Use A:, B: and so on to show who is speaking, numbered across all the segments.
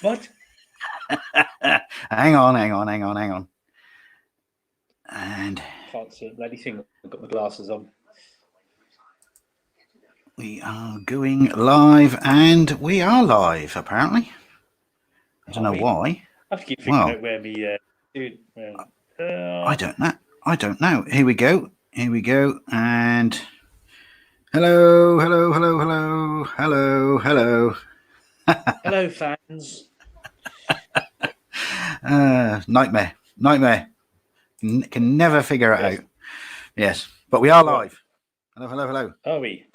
A: What?
B: Hang on. And
A: Can't see a bloody thing. I've got my glasses on.
B: we are going live, and we are live, apparently. I don't know why.
A: I have to keep figuring out where me dude.
B: I don't know. Here we go. And hello.
A: Hello, fans.
B: Nightmare. Can never figure it out. Yes, but we are live. Hello.
A: Are we?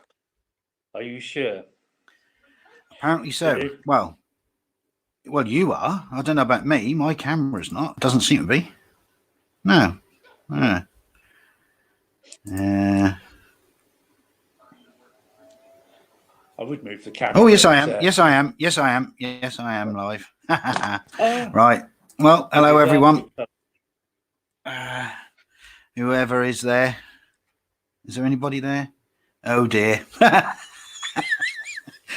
A: Are you sure?
B: Apparently so. Well, you are. I don't know about me. My camera's not. It doesn't seem to be. No. I
A: would move the camera.
B: Oh, yes, I am. Yes, I am live. Right. Well, hello, everyone. Whoever is there. Is there anybody there? Oh, dear.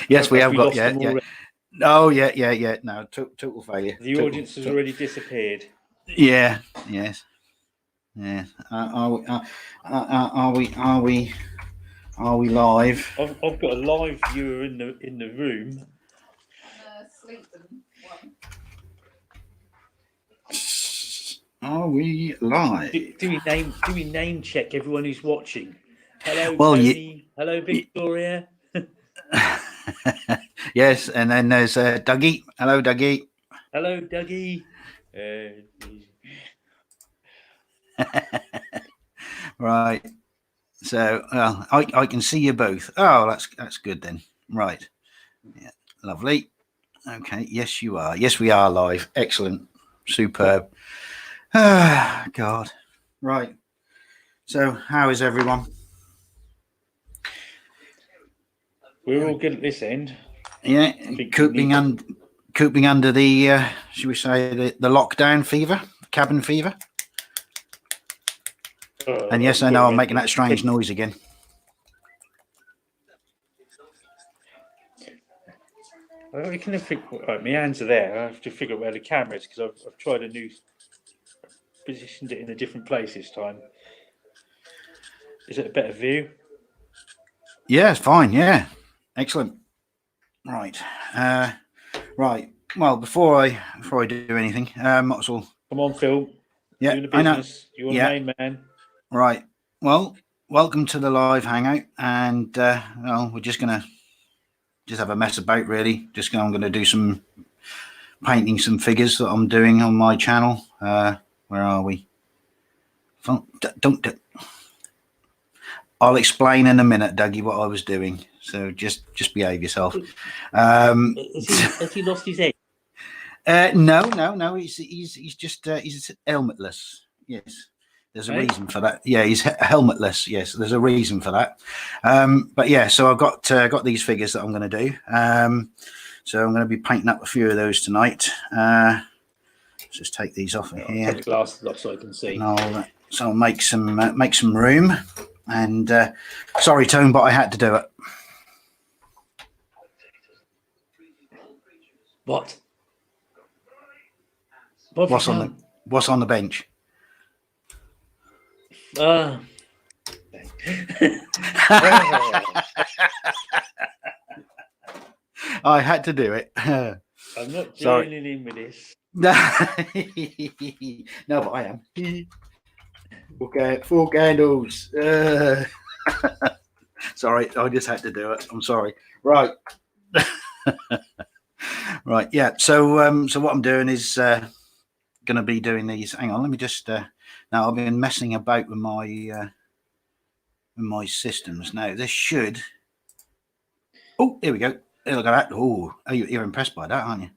B: Yes, we have got. Yeah. Oh, yeah. No, total failure.
A: The audience has already disappeared.
B: Yeah. Yes. Are we live?
A: I've got a live viewer in the room.
B: Are we live?
A: Do we name check everyone who's watching? Hello, Tony. Hello, Victoria.
B: Yes, and then there's Dougie. Hello, Dougie.
A: Hello, Dougie.
B: Right. So, well, I can see you both. Oh, that's good then. Right. Yeah. Lovely. Okay. Yes, you are. Yes, we are live. Excellent. Superb. Ah, God. Right. So, how is everyone?
A: We're all good at this end.
B: Yeah. Cooping under the, should we say, the lockdown fever, cabin fever. And yes, I know I'm making that strange noise again.
A: I can figure. My hands are there. I have to figure out where the camera is because I've tried positioned it in a different place this time. Is it a better view?
B: Yeah, it's fine. Yeah, excellent. Right. Right. Well, before I do anything, might as well.
A: Come on, Phil.
B: Yeah,
A: doing the business. You're the main man.
B: Right. Well, welcome to the live hangout, and well, we're just gonna have a mess about, really. I'm gonna do some painting, some figures that I'm doing on my channel. Where are we? Don't. I'll explain in a minute, Dougie, what I was doing. So just behave yourself.
A: Has he lost his head?
B: No. He's just he's helmetless. Yes. There's a reason for that. Yeah, he's helmetless. Yes, there's a reason for that. But yeah, so I've got these figures that I'm going to do. So I'm going to be painting up a few of those tonight. Let's just take these off of here.
A: Take the glasses off so I can see.
B: So I'll make some room. And sorry, Tone, but I had to do it.
A: What?
B: What's on the bench? I had to do it.
A: I'm not joining in with this.
B: No, but I am. Okay, 4 candles. Sorry, I just had to do it. I'm sorry. Right. Right. Yeah. So what I'm doing is going to be doing these. Hang on. Let me just. Now I've been messing about with my systems. Now this should. Oh, here we go. Look at that. Oh, you're impressed by that, aren't you?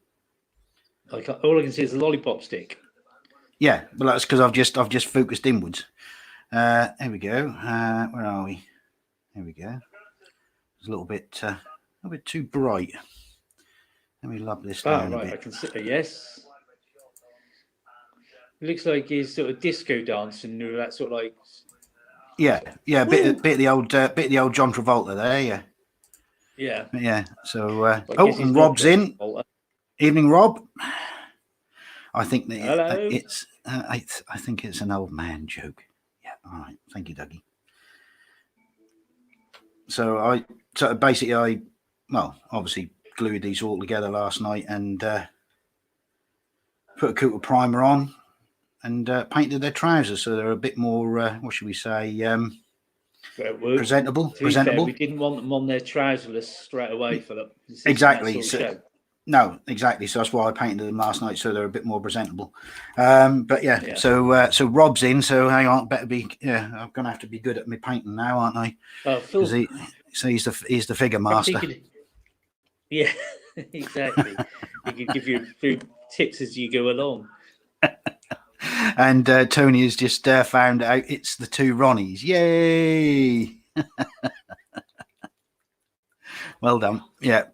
A: All I can see is a lollipop stick.
B: Yeah, but that's because I've just focused inwards. Here we go. Where are we? Here we go. It's a little bit too bright. Let me lob this down a bit.
A: I can see. Yes. It looks like he's sort of disco dancing with that sort of like.
B: Yeah. Bit of the old John Travolta there. Yeah.
A: Yeah.
B: Yeah. So and Rob's in. Evening, Rob. I think that
A: Hello.
B: it's. I think it's an old man joke. Yeah. All right. Thank you, Dougie. So basically obviously glued these all together last night and put a coat of primer on and painted their trousers so they're a bit more what should we say presentable.
A: To be fair, we didn't want them on their trouserless straight away, Philip.
B: Exactly. No, exactly. So that's why I painted them last night, so they're a bit more presentable. But yeah. So Rob's in. So hang on, better be. Yeah, I'm gonna have to be good at my painting now, aren't I?
A: Oh, Phil.
B: He's the figure master.
A: Yeah, exactly. He could give you a few tips as you go along.
B: And Tony has just found out it's the two Ronnies. Yay! Well done. Yeah.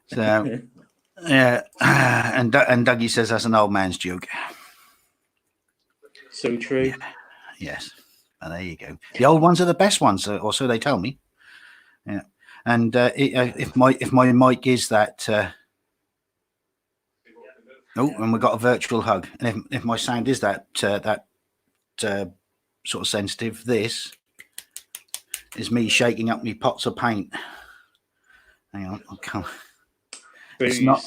B: So. Yeah, and Dougie says that's an old man's joke.
A: So true.
B: Yeah. Yes, and there you go. The old ones are the best ones, or so they tell me. Yeah, and if my mic is that, and we got a virtual hug, and if my sound is that sort of sensitive, this is me shaking up me pots of paint. Hang on, I'll come. It's not.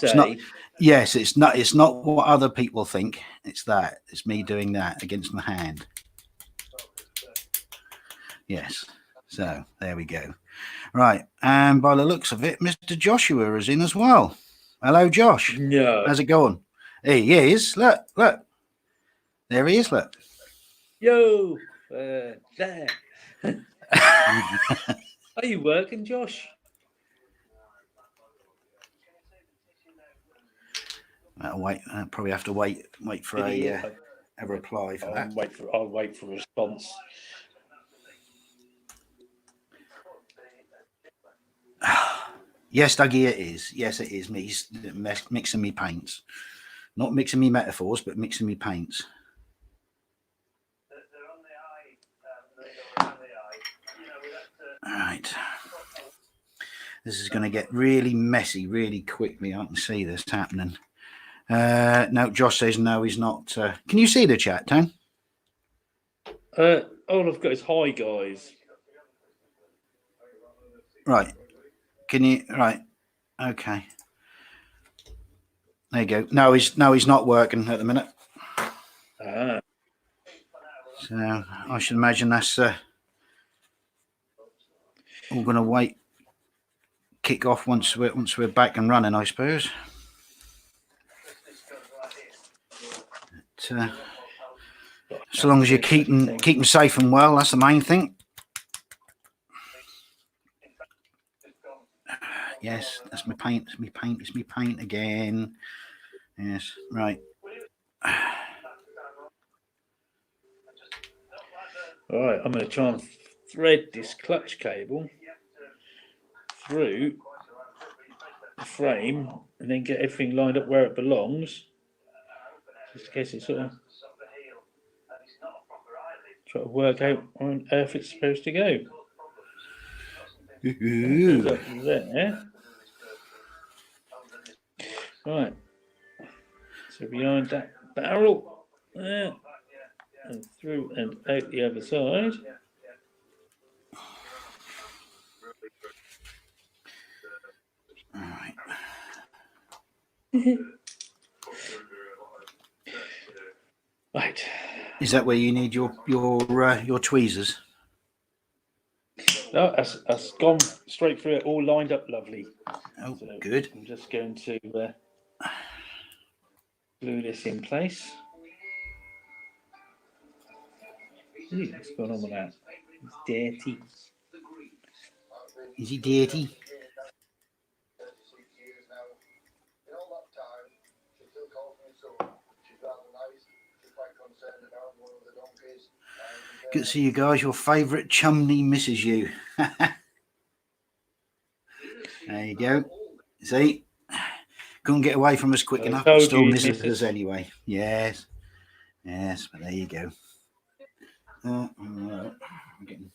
B: Yes, it's not. It's not what other people think. It's that. It's me doing that against my hand. Yes. So there we go. Right, and by the looks of it, Mr. Joshua is in as well. Hello, Josh.
A: No.
B: How's it going? He is. Look. There he is. Look.
A: Yo. There. Are you working, Josh?
B: I'll wait. I'll probably have to wait for a reply for that.
A: I'll wait for a response.
B: Yes, Dougie, it is. Yes, it is. Me mixing me paints, not mixing me metaphors, but mixing me paints. All right. This is going to get really messy really quickly. I can see this happening. No, Josh says no, he's not. Can you see the chat, Tom?
A: All I've got is hi, guys.
B: Right. Can you? Right. Okay. There you go. No, he's not working at the minute. So I should imagine that's all going to kick off once we're back and running, I suppose. But, so long as you keep them safe and well, that's the main thing. Yes, that's my paint. It's my paint. It's my paint again. Yes, right.
A: All right, I'm going to try and thread this clutch cable through the frame and then get everything lined up where it belongs, just in case it's sort of try to work out where on earth it's supposed to go. There. Right. So behind that barrel, there, and through and out the other side.
B: All right.
A: Right.
B: Is that where you need your tweezers?
A: No, that's gone straight through it, all lined up lovely.
B: Oh, so good.
A: I'm just going to glue this in place. Ooh, what's going on with that? It's dirty.
B: Is he dirty? Good to see you guys. Your favourite chumney misses you. There you go. See? Couldn't get away from us quick enough, but still misses us anyway. Yes. Yes, but there you go. I'm getting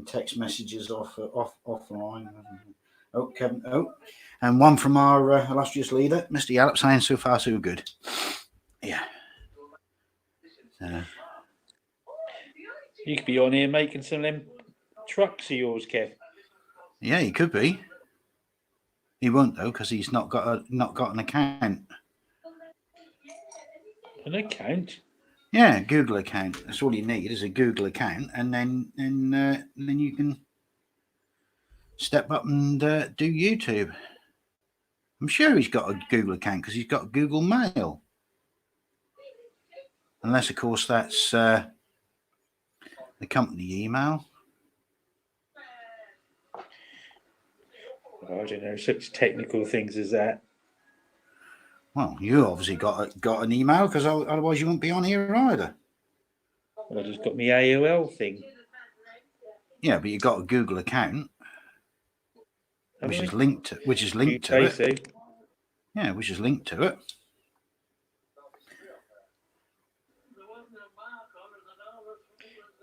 B: text messages offline. Oh, Kevin. Oh, and one from our illustrious leader, Mr. Yallop, saying so far so good. Yeah.
A: You could be on here making some of them trucks of yours, Kev.
B: Yeah, he could be. He won't though, because he's not got an account.
A: An account?
B: Yeah, Google account. That's all you need is a Google account, and then you can step up and do YouTube. I'm sure he's got a Google account because he's got Google Mail. Unless, of course, that's the company email.
A: I don't know, such technical things as that.
B: Well, you obviously got an email because otherwise you wouldn't be on here either.
A: Well, I just got my AOL thing.
B: Yeah, but you got a Google account, which is linked to it.
A: So.
B: Yeah, which is linked to it.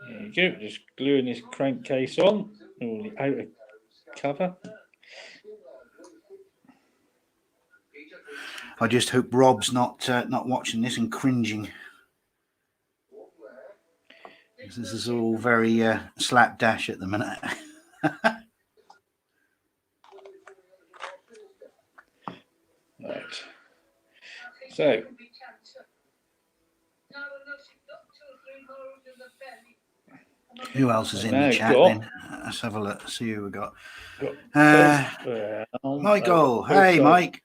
A: There you go. Just gluing this crankcase on. All the outer cover.
B: I just hope Rob's not watching this and cringing. This is all very slapdash at the minute.
A: Right. So.
B: Who else is in the chat then? Let's have a look. See who we got. Michael. Hey, Mike.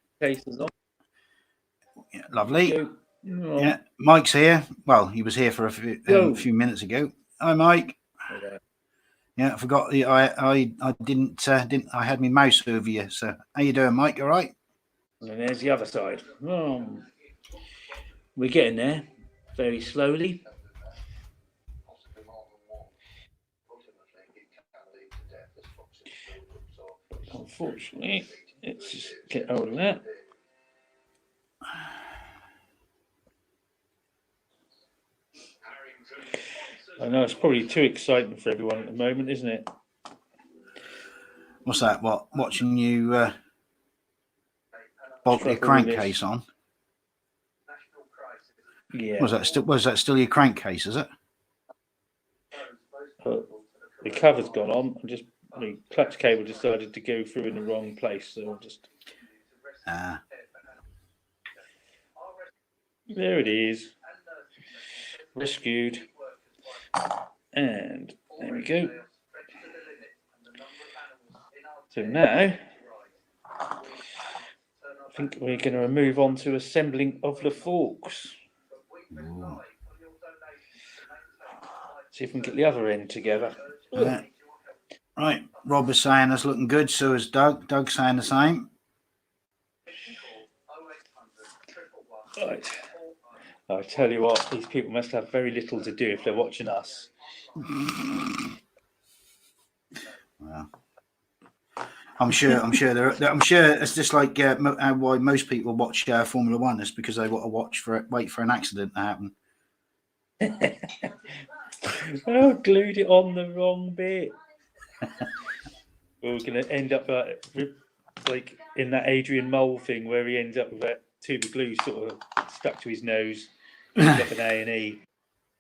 B: Yeah, lovely. Yeah, Mike's here. Well, he was here for a few minutes ago. Hi, Mike. Yeah, I forgot. I didn't. I had my mouse over you. So, how you doing, Mike? All right.
A: And there's the other side. We're getting there, very slowly. Unfortunately, let's just get hold of that. I know it's probably too exciting for everyone at the moment, isn't it?
B: What's that? What? Watching you bolt your crankcase on?
A: Yeah.
B: Was that still your crankcase? Is it?
A: The cover's gone on. The clutch cable decided to go through in the wrong place, so I'll just. There it is. Rescued. And there we go. So now, I think we're going to move on to assembling of the forks.
B: Ooh.
A: See if we can get the other end together.
B: Right, Rob is saying that's looking good. So is Doug. Doug's saying the same.
A: Right. I tell you what, these people must have very little to do if they're watching us.
B: Well, I'm sure it's just like why most people watch Formula One is because they want to wait for an accident to happen.
A: Oh, glued it on the wrong bit. We're going to end up like in that Adrian Mole thing where he ends up with that tube of glue sort of stuck to his nose. Ends up in A&E.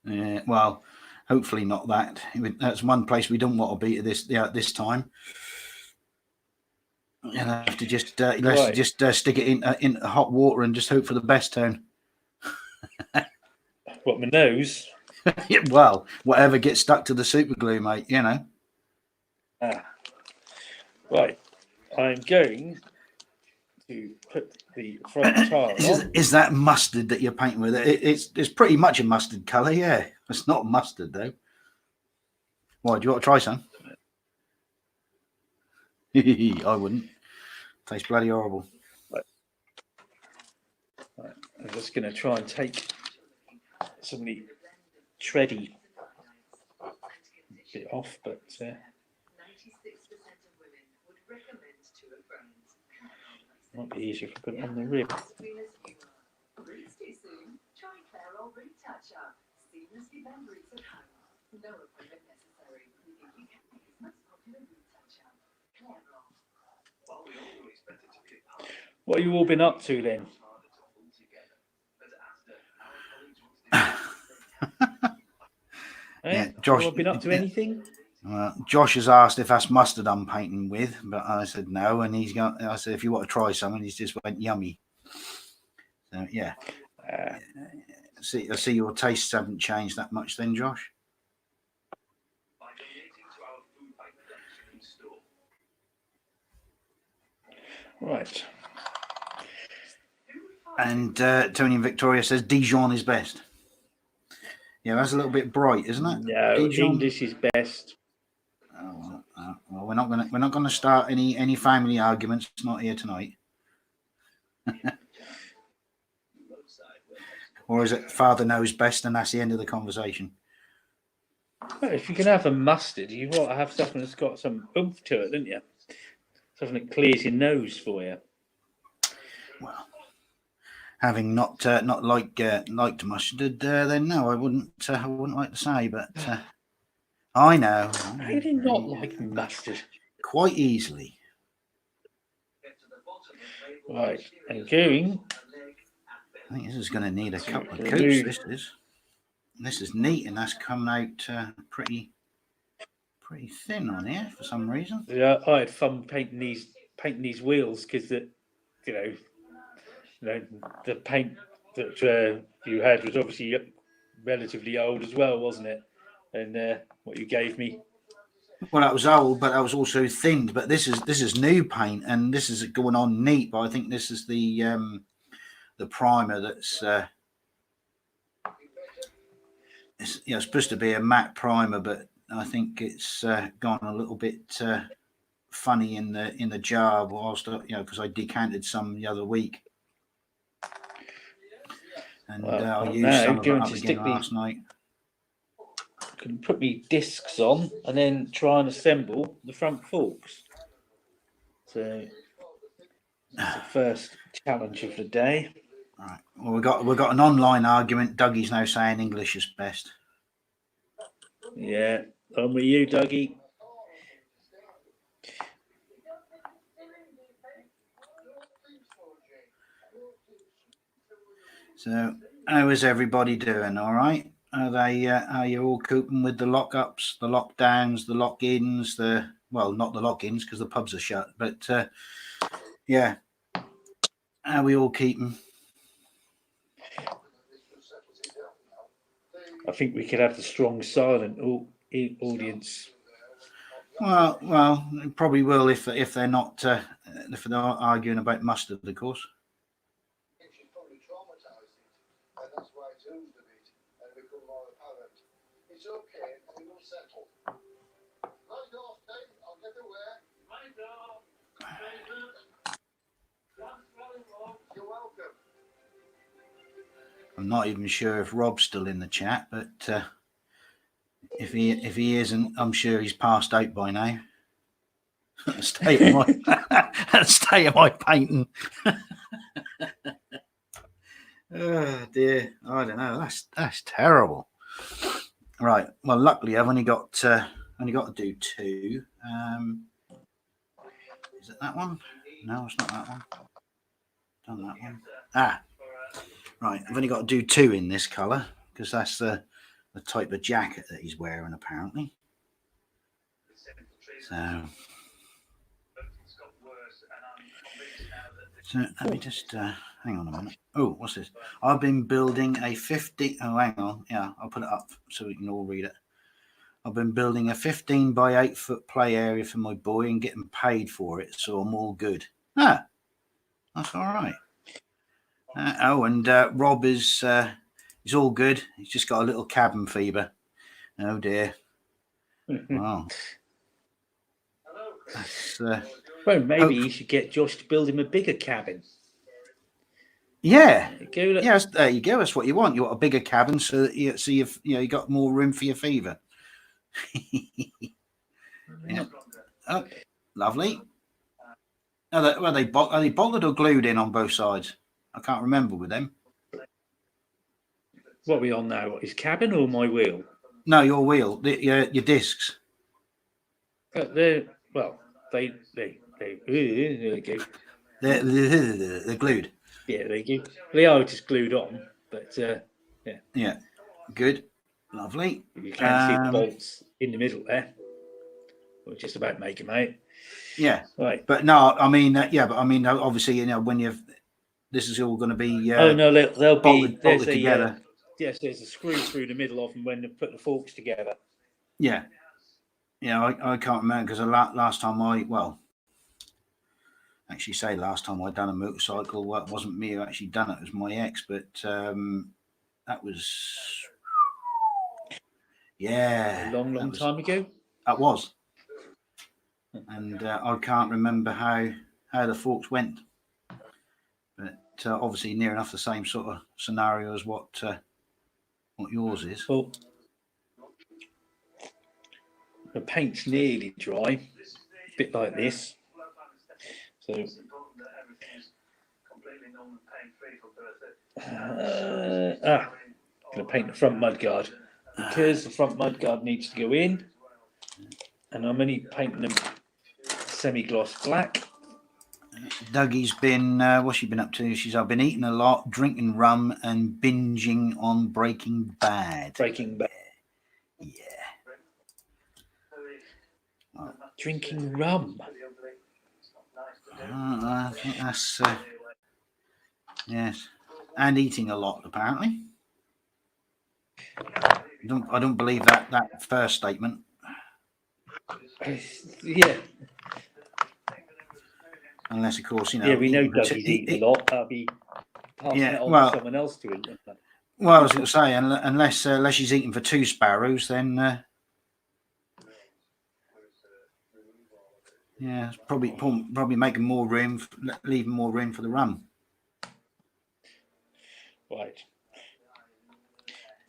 B: Yeah, well, hopefully not that. That's one place we don't want to be at this time. You'll have to just stick it in hot water and just hope for the best, Tone.
A: What, my nose?
B: Well, whatever gets stuck to the super glue, mate. You know.
A: Right, I'm going to put the front tire on.
B: Is that mustard that you're painting with? It's pretty much a mustard colour, yeah. It's not mustard though. Why? Do you want to try some? I wouldn't. Tastes bloody horrible.
A: Right. I'm just going to try and take some of the tready bit off, but might be easier if I put it on the rib. What have you all been up to then?
B: Yeah,
A: Josh. Have been up to anything?
B: Josh has asked if that's mustard I'm painting with, but I said no, and I said if you want to try something, he's just went yummy. So yeah. I see your tastes haven't changed that much then, Josh.
A: Right.
B: And Tony and Victoria says Dijon is best. Yeah, that's a little bit bright, isn't it?
A: No, Dijon? English is best.
B: Oh, well, we're not gonna start any family arguments. Not here tonight. Or is it father knows best, and that's the end of the conversation?
A: Well, if you can have a mustard, you want to have something that's got some oomph to it, don't you? Something that clears your nose for you.
B: Well, having not liked mustard, then no, I wouldn't like to say, but I know.
A: How do you not like mustard?
B: Quite easily.
A: Right, and going.
B: I think this is going to need a couple of coats. This is neat, and that's coming out pretty thin on here for some reason.
A: Yeah, I had fun painting these wheels because the paint that you had was obviously relatively old as well, wasn't it? And what you gave me.
B: Well, that was old, but that was also thinned. But this is new paint, and this is going on neat. But I think this is the primer that's it's supposed to be a matte primer, but I think it's gone a little bit funny in the jar whilst because I decanted some the other week, and I used some of it up again last night.
A: Can put me discs on and then try and assemble the front forks. So that's the first challenge of the day.
B: All right. Well, we've got an online argument. Dougie's now saying English is best.
A: Yeah, on with you, Dougie.
B: So, how is everybody doing? All right? Are you all coping with the lockups, the lockdowns, the lock-ins? Well, not the lock-ins because the pubs are shut, but yeah. How are we all keeping?
A: I think we could have the strong silent audience.
B: Well, probably will if they're not arguing about mustard, of course. I'm not even sure if Rob's still in the chat, but if he isn't, I'm sure he's passed out by now. State of my painting. Oh dear, I don't know. That's terrible. Right. Well, luckily I've only got to do two. Is it that one? No, it's not that one. Done that one. Right. I've only got to do two in this colour because that's the type of jacket that he's wearing apparently. So let me just hang on a minute. Oh, what's this? I've been building a 50. Oh, hang on. Yeah, I'll put it up so we can all read it. I've been building a 15 by 8 foot play area for my boy and getting paid for it, so I'm all good. That's all right. And Rob is he's all good. He's just got a little cabin fever. Oh dear. Wow.
A: Well, maybe you should get Josh to build him a bigger cabin.
B: Yeah. Yes, there you go. That's what you want. You want a bigger cabin so that you got more room for your fever. Yeah. Oh, lovely. Are they bolted or glued in on both sides? I can't remember with them.
A: What are we on now? His cabin or my wheel?
B: No, your wheel. Your discs.
A: There we go.
B: They're glued.
A: Yeah, they are just glued on, but
B: Yeah, good, lovely.
A: you can see the bolts in the middle there. We're just about to make them out.
B: Yeah,
A: right.
B: But no, I mean, but I mean, obviously, when this is all going to be.
A: Oh no, they'll be
B: bolted together.
A: Yes, there's a screw through the middle of them when they put the forks together.
B: Yeah, I can't remember because last time actually say last time I done a motorcycle, well, it wasn't me who actually done it, it was my ex, but that was
A: a long time ago.
B: That was, and I can't remember how the forks went, but obviously near enough the same sort of scenario as what yours is.
A: Well, the paint's nearly dry, a bit like this. So going to paint the front mudguard because the front mudguard needs to go in, and I'm only painting them semi-gloss black.
B: Dougie's been what's she been up to? I've been eating a lot, drinking rum, and binging on Breaking Bad. Yeah.
A: Drinking rum.
B: I think that's yes, and eating a lot apparently. I don't believe that first statement.
A: Yeah.
B: Unless, of course,
A: Yeah, we know Dougie's eating a lot. That'll be passing it on to someone else to eat.
B: Well, I was going to say, unless she's eating for 2 sparrows, then yeah, probably making more room, leaving more room for the rum.
A: Right.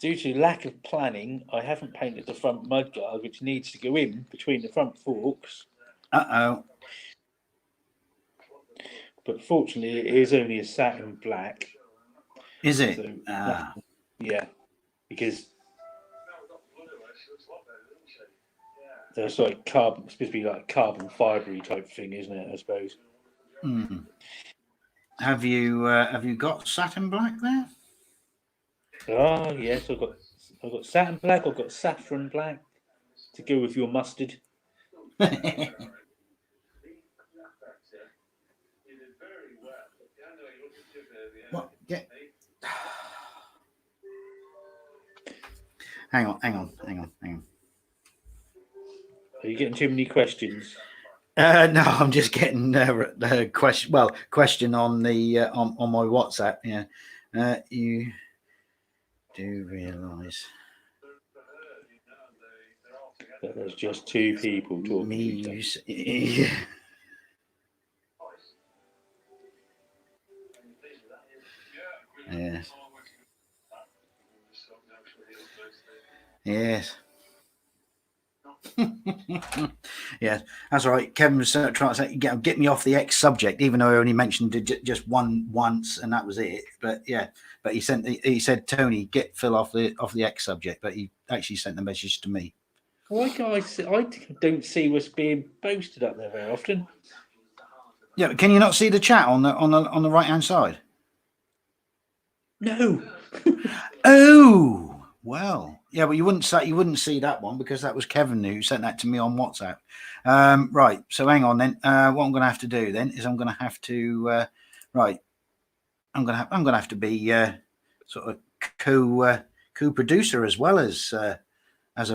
A: Due to lack of planning, I haven't painted the front mudguard, which needs to go in between the front forks. But fortunately, it is only a satin black.
B: Is it?
A: So, yeah, because there's like carbon, it's supposed to be like carbon fibery type thing, isn't it? I suppose.
B: Mm-hmm. Have you got satin black there?
A: Oh yes, I've got satin black. I've got saffron black to go with your mustard.
B: What? Get... Hang on.
A: Are you getting too many questions?
B: No, I'm just getting the question on the on my WhatsApp. Yeah, you do realise
A: that there's just 2 people talking to each other.
B: Yes. Yes. Yes, that's all right. Kevin was trying to say, get me off the X subject, even though I only mentioned it just once, and that was it. But yeah, but he said, Tony, get Phil off the X subject, but he actually sent the message to me.
A: Why, guys? I don't see what's being posted up there very often.
B: Yeah, but can you not see the chat on the right hand side?
A: No.
B: Oh, well, yeah, but you wouldn't see that one because that was Kevin who sent that to me on WhatsApp. Right. So hang on then. What I'm going to have to do then is I'm going to have to right. I'm going to have to be sort of co-producer as well as a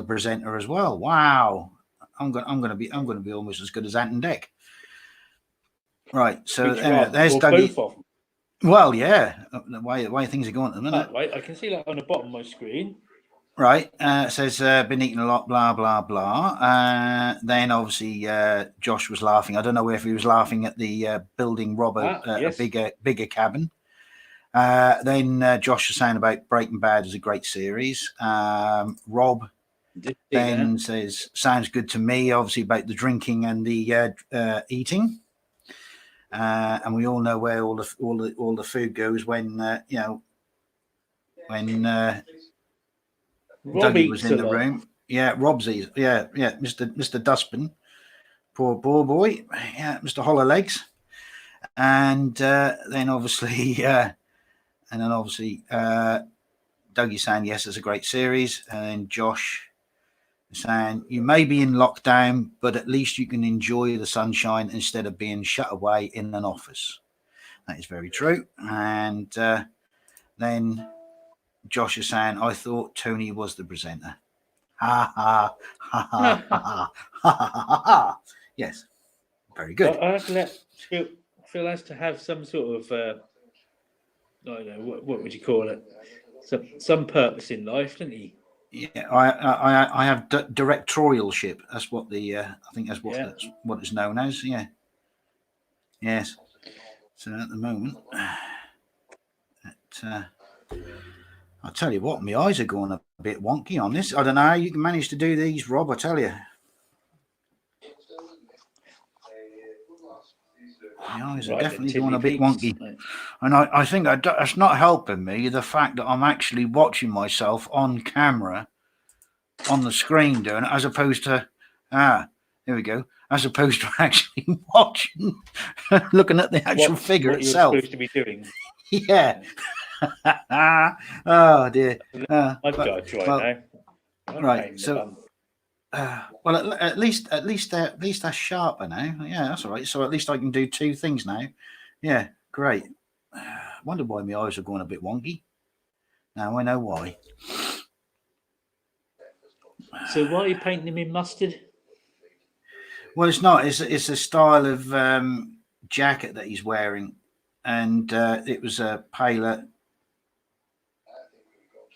B: presenter as well. Wow. I'm going to be almost as good as Ant and Dec. Right. So there's Dougie. Well, yeah, the way things are going at the minute.
A: Right, I can see that on the bottom of my screen.
B: Right, it says been eating a lot, blah blah blah. Then obviously Josh was laughing. I don't know if he was laughing at the building Rob a bigger cabin. Then Josh was saying about Breaking Bad is a great series. Rob then says sounds good to me. Obviously about the drinking and the eating. And we all know where all the food goes when Dougie was in the room. Yeah, Rob's easy. Yeah, Mr. Dustbin, poor boy. Yeah, Mr. Hollow Legs. And then obviously, Dougie's saying yes, it's a great series, and Josh saying you may be in lockdown, but at least you can enjoy the sunshine instead of being shut away in an office. That is very true. And then Josh is saying, I thought Tony was the presenter. Ha ha ha ha ha ha ha ha. Yes, very good.
A: I have to let Phil has to have some sort of I don't know what would you call it? Some purpose in life, doesn't he?
B: Yeah, I have directorialship. That's what I think that's what it's known as. Yeah. Yes. So at the moment, I'll tell you what, my eyes are going a bit wonky on this. I don't know how you can manage to do these, Rob. I tell you. My eyes are definitely going a bit wonky. Right. And I think that's not helping me, the fact that I'm actually watching myself on camera on the screen doing it, as opposed to, there we go, as opposed to actually watching, looking at the actual figure itself.
A: You're supposed to be doing.
B: Yeah. Oh, dear.
A: I've got to try now.
B: Right, so... well, at least that's sharper now. Yeah, that's all right. So at least I can do two things now. Yeah, great. Wonder why my eyes are going a bit wonky. Now I know why.
A: So why are you painting him in mustard?
B: Well, it's not. It's a style of jacket that he's wearing, and it was a paler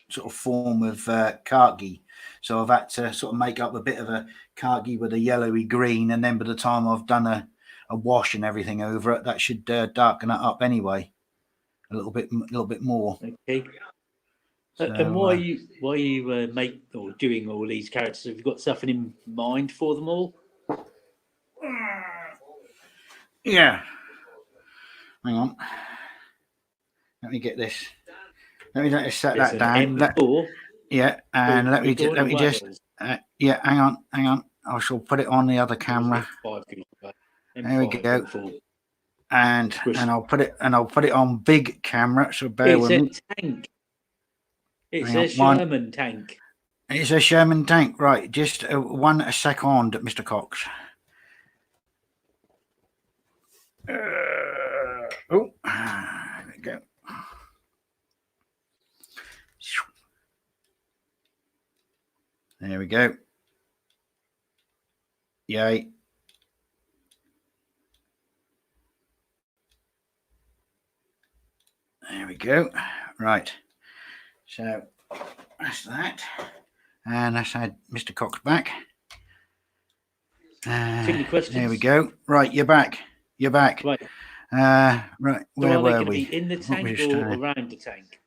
B: sort of form of khaki. So I've had to sort of make up a bit of a khaki with a yellowy green, and then by the time I've done a wash and everything over it, that should darken it up anyway, a little bit more.
A: Okay. So, and why are you make or doing all these characters? Have you got something in mind for them all?
B: Yeah. Hang on. Let me get this. Let me set that down. Yeah, and let me just hang on. I shall put it on the other camera. There we go. And I'll put it on big camera. So bear with me.
A: Tank. It's a Sherman tank.
B: It's a Sherman tank, right? Just 1 second, Mr. Cox. There we go. There we go. Yay. There we go. Right. So that's that. And that's had Mr. Cox back. There we go. Right, you're back. Right. Right. Where were we?
A: In the tank or around the tank?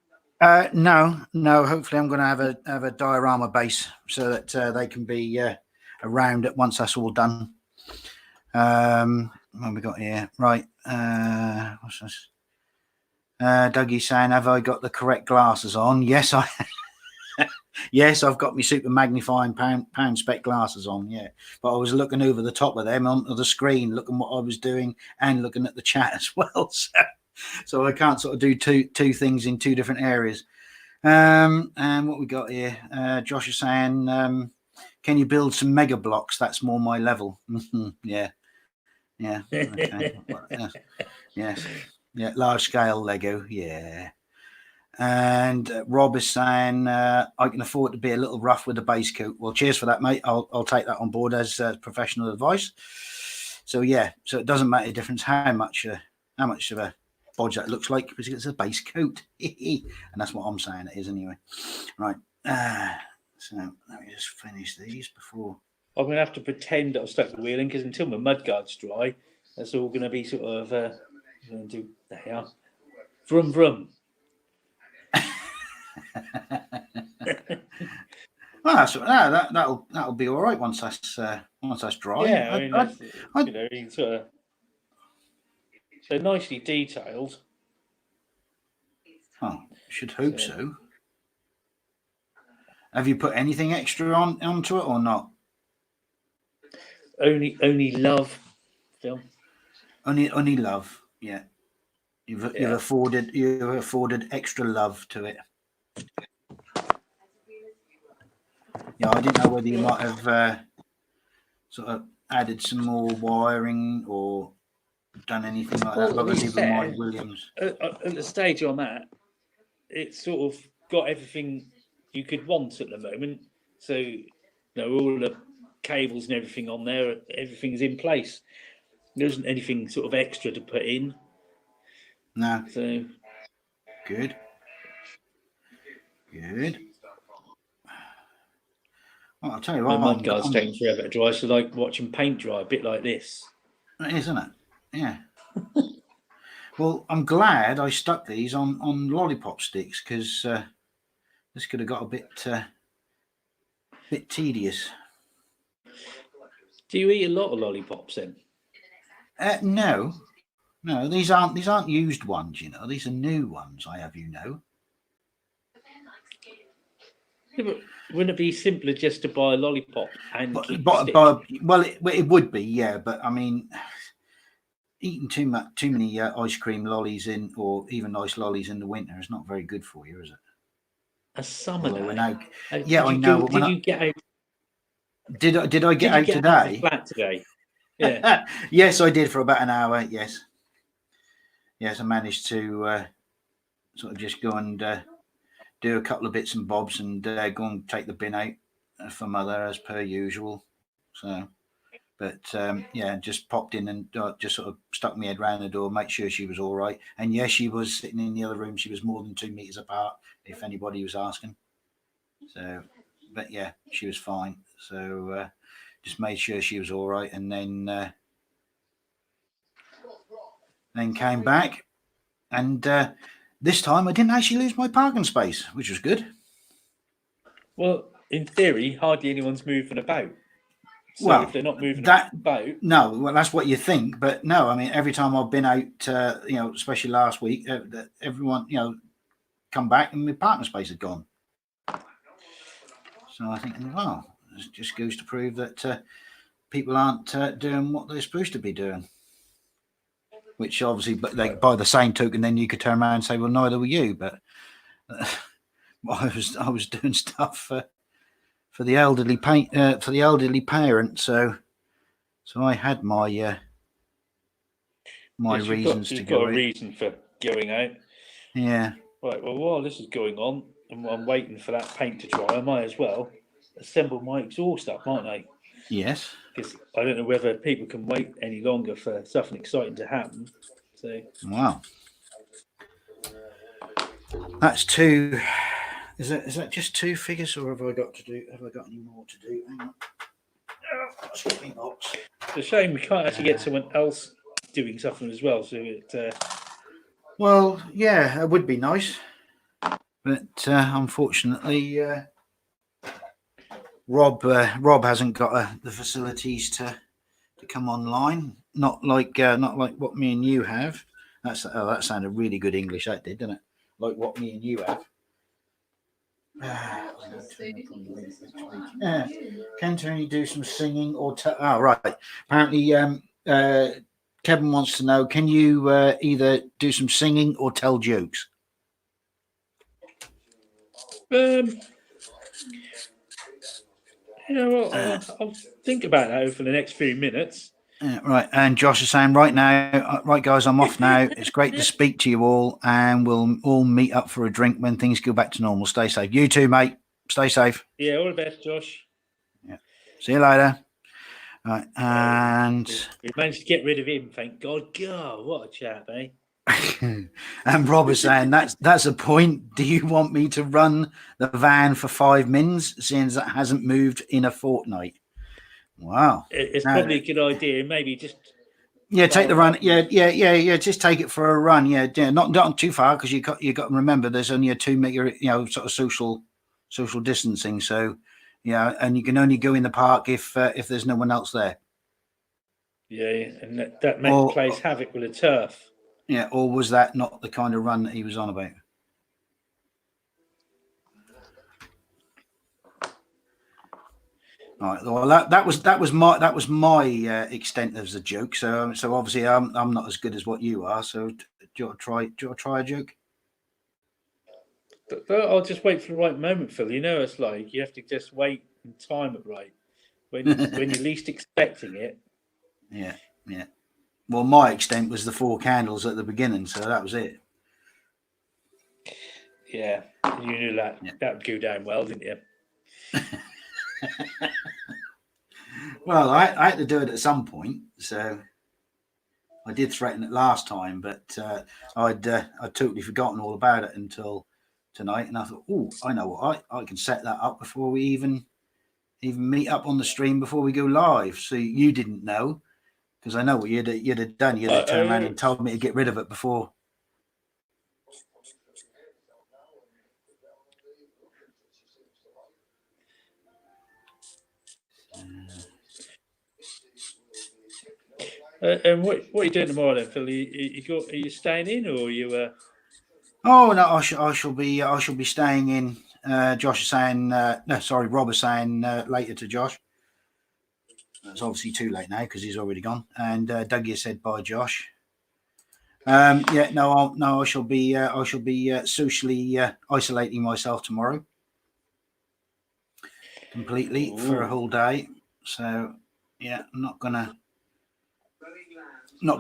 B: No. Hopefully, I'm going to have a diorama base so that they can be around it once that's all done. What have we got here? Right. What's this? Dougie's saying, "Have I got the correct glasses on?" Yes, yes, I've got my super magnifying pound spec glasses on. Yeah, but I was looking over the top of them onto the screen, looking what I was doing and looking at the chat as well. So I can't sort of do two things in two different areas. And what we got here? Josh is saying, "Can you build some mega blocks? That's more my level." Yeah. Okay. Yes. Yeah. Large scale Lego. Yeah. And Rob is saying, "I can afford to be a little rough with the base coat." Well, cheers for that, mate. I'll take that on board as professional advice. So yeah. So it doesn't make a difference how much of a bodge that looks like, because it's a base coat. And that's what I'm saying it is anyway. Right. So let me just finish these before.
A: I'm going to have to pretend that I've stuck the wheel in, because until my mudguard's dry, that's all going to be sort of going to do the hell. Vroom vroom.
B: Well, that'll be all right once that's dry.
A: Yeah, sort of. So nicely detailed.
B: Oh, should hope so. Have you put anything extra onto it or not?
A: Only love, Phil.
B: Only love. Yeah. You've afforded extra love to it. Yeah, I didn't know whether you might have sort of added some more wiring or done anything like that. Like I did with my Williams.
A: At the stage I'm at, it's sort of got everything you could want at the moment. So, all the cables and everything on there, everything's in place. There isn't anything sort of extra to put in.
B: No.
A: So
B: good. Well, I'll tell you what.
A: my mudguard's taking forever to dry, so like watching paint dry, a bit like this.
B: Isn't it? Yeah. Well, I'm glad I stuck these on lollipop sticks because this could have got a bit tedious.
A: Do you eat a lot of lollipops then?
B: No, these aren't used ones. These are new ones. I have. Yeah,
A: but wouldn't it be simpler just to buy a lollipop and keep the stick?
B: Well, it would be, yeah. But I mean, eating too many ice cream lollies or even nice lollies in the winter is not very good for you, is it?
A: A summer day.
B: I know.
A: Did you get out?
B: Did I get out today?
A: Out of the flat today? Yeah.
B: Yes, I did for about an hour. Yes, I managed to sort of just go and do a couple of bits and bobs and go and take the bin out for Mother as per usual. So, but just popped in and just sort of stuck my head round the door, make sure she was all right. And yes, she was sitting in the other room. She was more than 2 meters apart, if anybody was asking. So, but yeah, she was fine. So just made sure she was all right, and then came back, and this time I didn't actually lose my parking space, which was good.
A: Well, in theory, hardly anyone's moving about. So if they're not moving about,
B: no, well, that's what you think, but no. I mean, every time I've been out, especially last week, everyone, come back and my parking space had gone. So I think, well, it just goes to prove that people aren't doing what they're supposed to be doing. Which obviously, but by the same token, then you could turn around and say, well, neither were you. But I was doing stuff for the elderly parent, so I had my reasons to go.
A: You've got a reason for going out.
B: Yeah.
A: Right. Well, while this is going on, and I'm waiting for that paint to dry, I might as well assemble my exhaust up, mightn't I?
B: Yes.
A: Because I don't know whether people can wait any longer for something exciting to happen. So.
B: Wow. That's two. Is that just two figures, or have I got any more to do? Hang on.
A: It's a shame we can't actually get someone else doing something as well. So it.
B: Well, yeah, it would be nice, but unfortunately, Rob hasn't got the facilities to come online. Not like what me and you have. That sounded really good English. That did, didn't it? Like what me and you have. Can Tony do some singing or right? Apparently, Kevin wants to know: can you either do some singing or tell jokes?
A: I'll think about that over the next few minutes.
B: Right, and Josh is saying right guys, I'm off now. It's great to speak to you all, and we'll all meet up for a drink when things go back to normal. Stay safe. You too, mate. Stay safe.
A: Yeah, all the best, Josh.
B: Yeah. See you later. Right, and
A: we managed to get rid of him, thank God. God, what a chap, eh?
B: And Rob is saying that's a point. Do you want me to run the van for 5 mins, seeing as it hasn't moved in a fortnight? Wow,
A: it's probably a good idea. Maybe just
B: take the run. Yeah. Just take it for a run. Yeah. Not too far, because you got to remember there's only a 2 meter sort of social distancing. So and you can only go in the park if there's no one else there.
A: Yeah, and that plays havoc with the turf.
B: Yeah, or was that not the kind of run that he was on about? Right. Well, that was my extent as a joke. So obviously I'm not as good as what you are. So do you want to try a joke?
A: But I'll just wait for the right moment, Phil. You know, it's like you have to just wait and time it right when you're least expecting it.
B: Yeah. Yeah. Well, my extent was the 4 candles at the beginning, so that was it.
A: Yeah, you knew that would go down well, didn't you?
B: Well, I had to do it at some point, so I did threaten it last time, but I'd totally forgotten all about it until tonight, and I thought, oh, I know what I can set that up before we even meet up on the stream before we go live. So you didn't know, because I know what you'd have done. You'd have turned around and told me to get rid of it before.
A: And what are you doing tomorrow then, Phil? Are you staying in or are you?
B: Oh no, I shall be staying in. Josh is saying no, sorry, Rob is saying later to Josh. It's obviously too late now because he's already gone. And Dougie has said bye, Josh. Yeah, no, I shall be socially isolating myself tomorrow completely for a whole day. So yeah, I'm not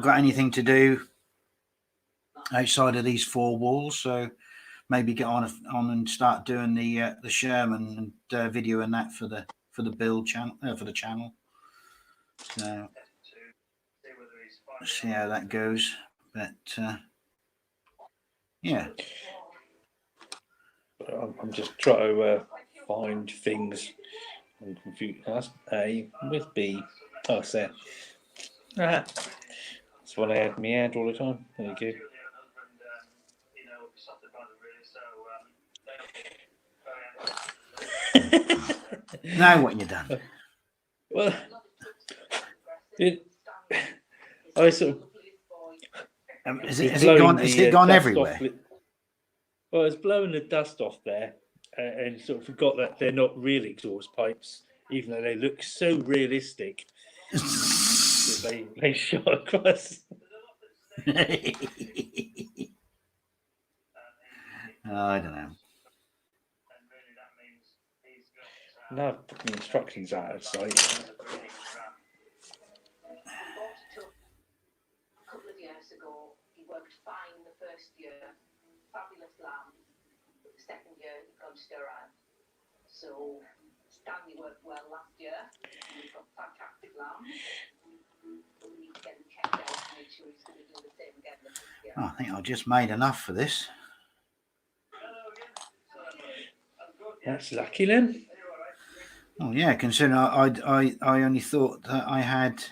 B: got anything to do outside of these 4 walls. So maybe get on and start doing the Sherman and video and that for the build channel for the channel. So see how that goes. But yeah,
A: I'm just trying to find things on the computer. That's A with B. Oh, so that's what I had in my hand all the time. There you go.
B: now what you done?
A: Well, I sort of
B: is it gone? Is it gone everywhere?
A: Well, it's blowing the dust off there, and sort of forgot that they're not real exhaust pipes, even though they look so realistic. they shot across.
B: I don't know.
A: Now I've put the instructions out of sight.
C: A couple of years ago, he worked fine the first year, fabulous lamb. The second year, he got sterile. So Stanley worked well last year. We've got fantastic lamb. We need to get him checked out to make sure he's going to do the same again this year.
B: I think I've just made enough for this.
A: That's lucky then.
B: Oh yeah, considering I only thought that I had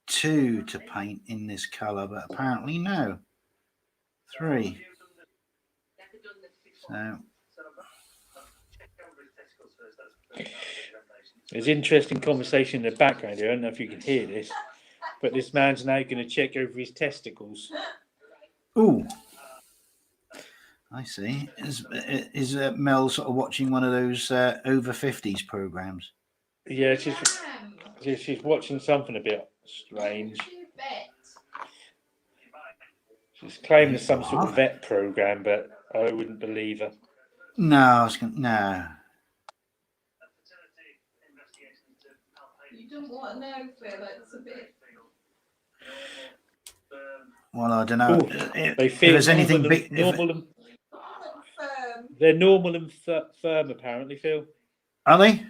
B: 2 to paint in this colour, but apparently no, 3. So
A: there's interesting conversation in the background here. I don't know if you can hear this, but this man's now going to check over his testicles.
B: Ooh. I see. Is Mel sort of watching one of those over 50s programs?
A: Yeah, she's watching something a bit strange. She's claiming it's some sort of vet program, but I wouldn't believe her.
B: No, no.
D: You don't want to know, Phil. It's a bit.
B: Well, I don't know.
A: They feel
B: if there's anything big,
A: they're normal and firm, apparently, Phil.
B: Are they?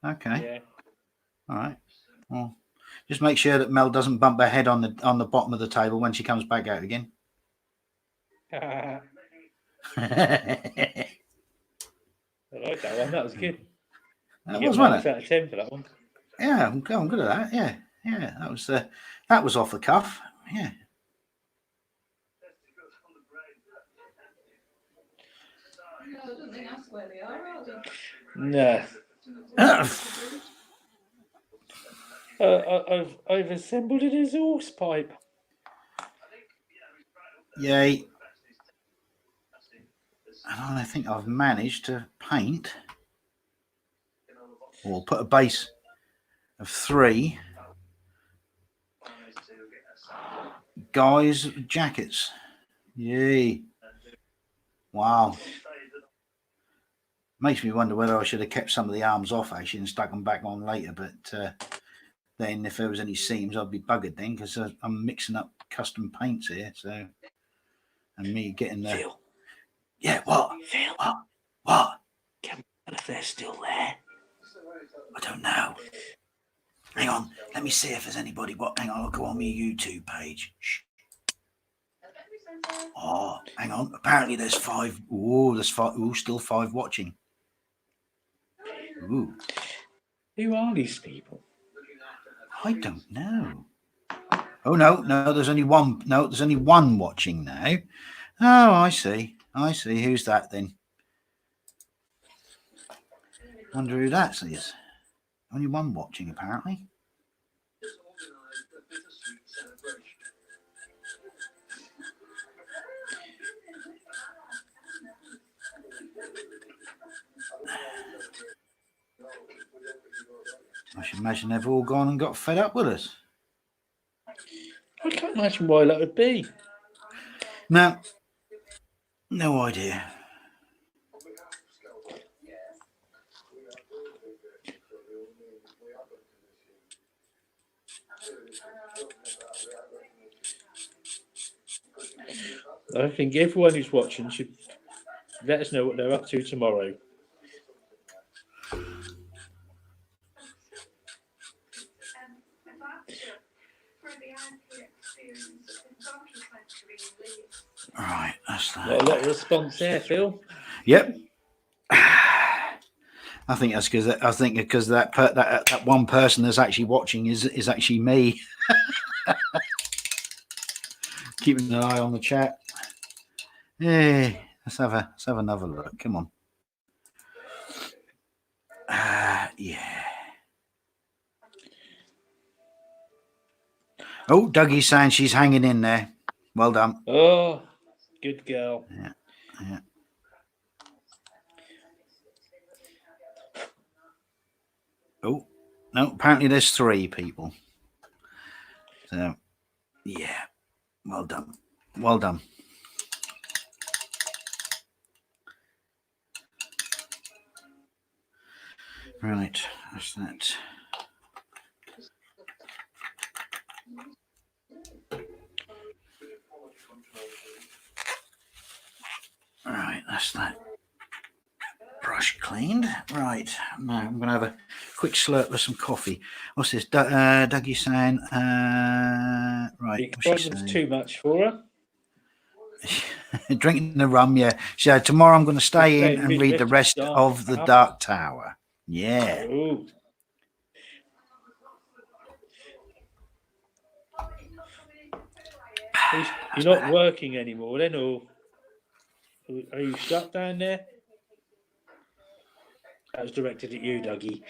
B: Okay.
A: Yeah.
B: All right. Well, just make sure that Mel doesn't bump her head on the bottom of the table when she comes back out again.
A: I like that one. That was good.
B: That was one
A: out of 10 for that one.
B: Yeah, I'm good at that. Yeah. That was off the cuff. Yeah.
D: No, I don't think that's where they are
A: No. I've assembled an exhaust pipe.
B: Yay. And I think I've managed to paint We'll put a base of 3 guys with jackets. Yay. Wow. Makes me wonder whether I should have kept some of the arms off actually and stuck them back on later. But then if there was any seams, I'd be buggered then because I'm mixing up custom paints here. So, and me getting the...
A: Phil.
B: Yeah, what?
A: Phil.
B: What?
A: Can we tell if they're still there?
B: I don't know. Hang on. Let me see if there's anybody. Hang on. I'll go on my YouTube page. Shh. Oh, hang on. Apparently there's 5. Oh, there's 5. Oh, still 5 watching. Ooh.
A: Who are these people?
B: I don't know. Oh, no. There's only 1. No, there's only 1 watching now. Oh, I see. Who's that then? Wonder who that is. Only 1 watching apparently. I should imagine they've all gone and got fed up with us.
A: I can't imagine why that would be.
B: No idea.
A: I think everyone who's watching should let us know what they're up to tomorrow.
B: Right, that's that.
A: Got a lot of response there, Phil.
B: Yep. I think that's because that one person that's actually watching is actually me. Keeping an eye on the chat. Hey, let's have another look. Come on. Yeah. Oh, Dougie's saying she's hanging in there. Well done.
A: Oh, good girl.
B: Yeah. Oh, no, apparently there's 3 people. So, yeah. Well done. Right, that's that. Right, that's that brush cleaned. Right, now I'm going to have a quick slurp of some coffee. What's this? Dougie saying, right.
A: The excitement's too much for her.
B: Drinking the rum, yeah. So tomorrow I'm going to stay in and read the rest
A: Dark
B: of the Dark Tower. Yeah.
A: Oh. You're not working anymore then, or are you stuck down there? That was directed at you, Dougie.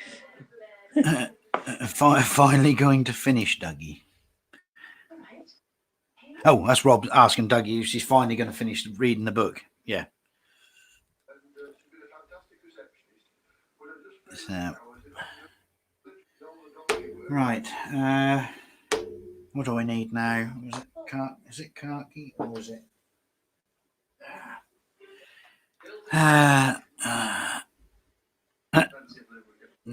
B: Finally going to finish, Dougie. Oh, that's Rob asking Dougie if she's finally going to finish reading the book. Yeah. So, right. What do I need now? Is it khaki or was it?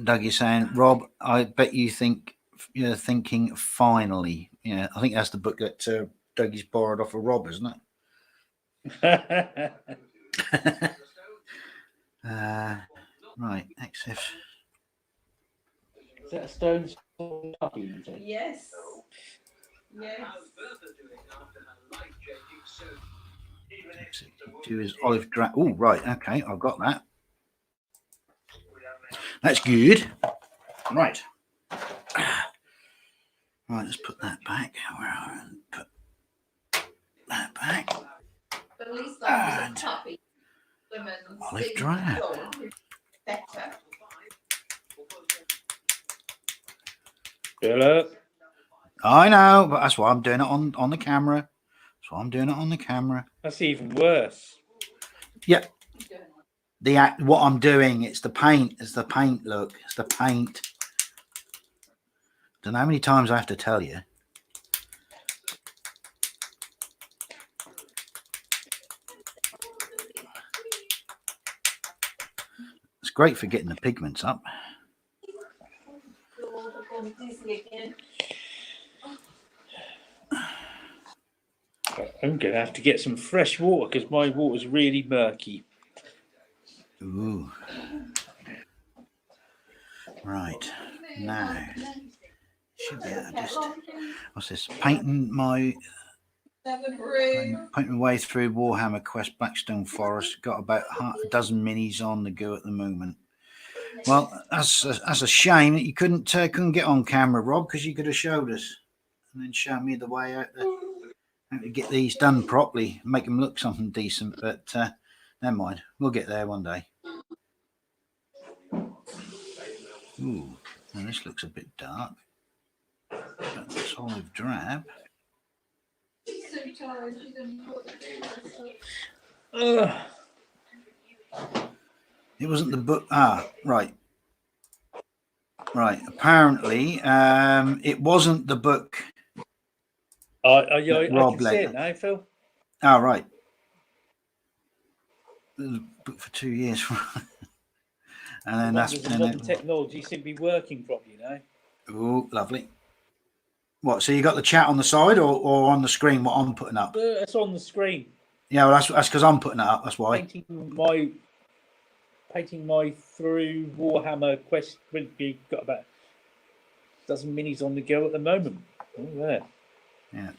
B: Doug is saying, Rob, I bet you're thinking finally. Yeah, I think that's the book that Dougie's borrowed off of Rob, isn't it? Right, XF.
A: Is that a Stone's puppy?
D: Yes.
B: Do his olive drab. Oh, right. Okay, I've got that. That's good. Right. Right, let's put that back. Put that back.
D: But at least that was a puppy.
B: Olive drab.
D: Better.
A: Hello.
B: I know, but that's why I'm doing it on the camera. That's why I'm doing it on the camera.
A: That's even worse.
B: Yep. what I'm doing. It's the paint. It's the paint. Look, it's the paint. Don't know how many times I have to tell you. It's great for getting the pigments up.
A: I'm going to have to get some fresh water because my water's really murky.
B: Ooh. Right. Now, should be able to just... What's this? Painting my way through Warhammer Quest Blackstone Forest. Got about half a dozen minis on the go at the moment. Well, that's a shame that you couldn't get on camera, Rob, because you could have showed us and then show me the way out how to get these done properly, make them look something decent. But never mind, we'll get there one day. Ooh, now this looks a bit dark. But it's olive drab. It wasn't the book. Right. Apparently, it wasn't the book.
A: I can see it now, Phil.
B: Oh, right. The book for 2 years. And then that's
A: modern technology seems to be working properly now.
B: Oh, lovely. What? So you got the chat on the side or on the screen? What I'm putting up?
A: It's on the screen.
B: Yeah, well, that's because I'm putting it up. That's why.
A: Painting my through Warhammer Quest. We've got about a dozen minis on the go at the moment. Oh, there.
B: Yeah.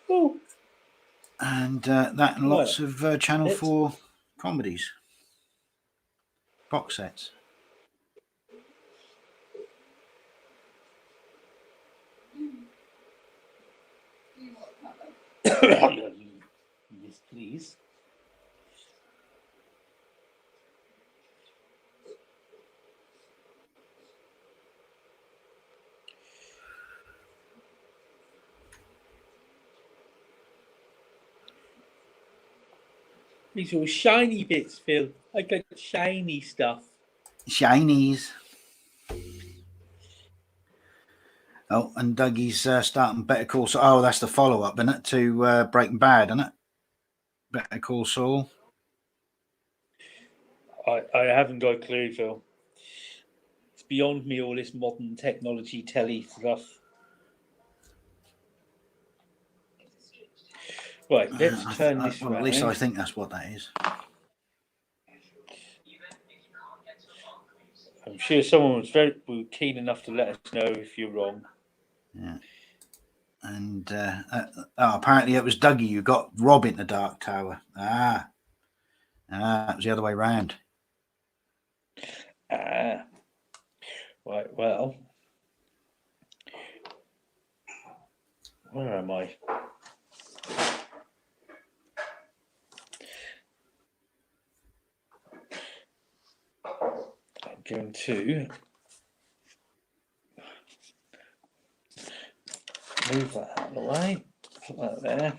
A: Oh.
B: And that and lots of Channel 4 comedies, box sets.
A: Yes, please. These are all shiny bits, Phil. I got shiny stuff.
B: Shinies. Oh, and Dougie's starting Better Call Saul. Oh, that's the follow-up, isn't it, to Breaking Bad, isn't it? Better Call Saul.
A: I haven't got a clue, Phil. It's beyond me, all this modern technology telly stuff. Right, let's turn this around.
B: At least I think that's what that is.
A: I'm sure someone was very keen enough to let us know if you're wrong.
B: Yeah. And apparently it was Dougie who got Rob in the Dark Tower. It was the other way round.
A: Right, well, where am I? I'm going to move that out of the way. Put that there.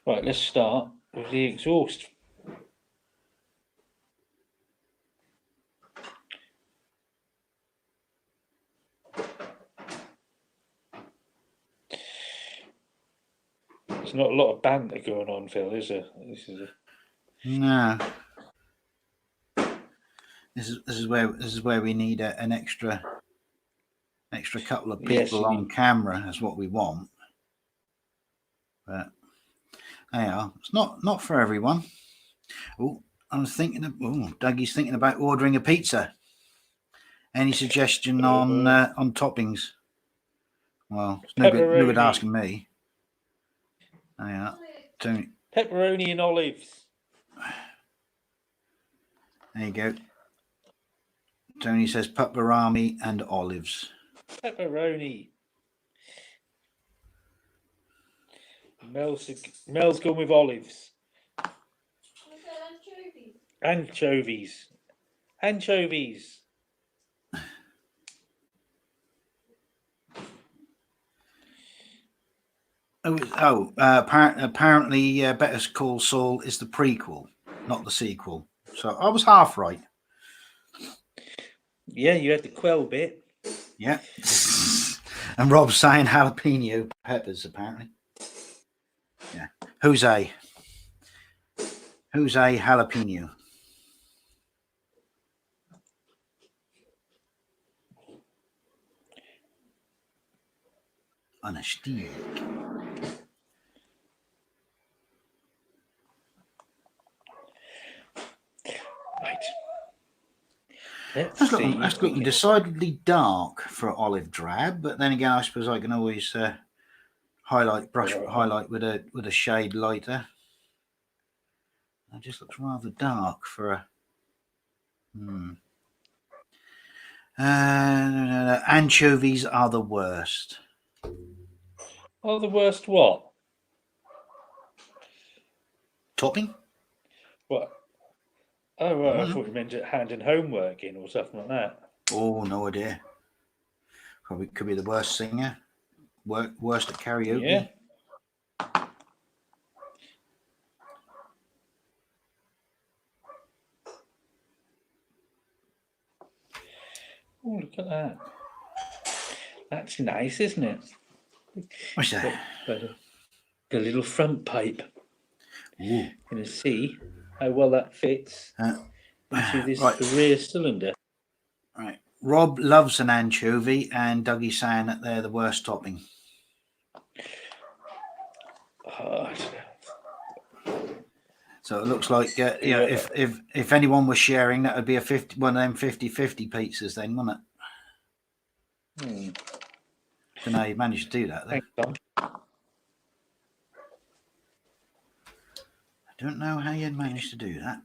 A: Right, let's start with the exhaust. There's not a lot of banter going on, Phil, is there?
B: No. This is where we need an extra couple of people on camera. That's what we want. But they are. It's not for everyone. Oh, I was thinking of. Oh, Dougie's thinking about ordering a pizza. Any suggestion on toppings? Well, it's no good asking me. Yeah, Tony.
A: Pepperoni and olives.
B: There you go. Tony says pepperami and olives.
A: Pepperoni. Mel's gone with olives. Anchovies. Anchovies.
B: Apparently, Better Call Saul is the prequel, not the sequel. So I was half right.
A: Yeah, you had the quell bit.
B: Yeah. And Rob's saying jalapeno peppers, apparently. Yeah. Who's a jalapeno? On a stick.
A: Right. Let's
B: That's
A: see.
B: looking decidedly dark for olive drab, but then again, I suppose I can always highlight with a shade lighter. It just looks rather dark for a. No. Anchovies are the worst.
A: Oh, the worst what?
B: Topping?
A: What? Oh, right. I thought you meant handing homework in or something like that.
B: Oh, no idea. Probably could be the worst singer. Worst at karaoke.
A: Yeah. Oh, look at that. That's nice, isn't it?
B: What's that?
A: The little front pipe.
B: Ooh.
A: Going to see how well that fits into this rear cylinder.
B: Right. Rob loves an anchovy, and Dougie's saying that they're the worst topping. So it looks like if anyone was sharing, that would be one of them 50-50 pizzas then, wouldn't it? Don't know how you managed to do that though. I don't know how you managed to do that.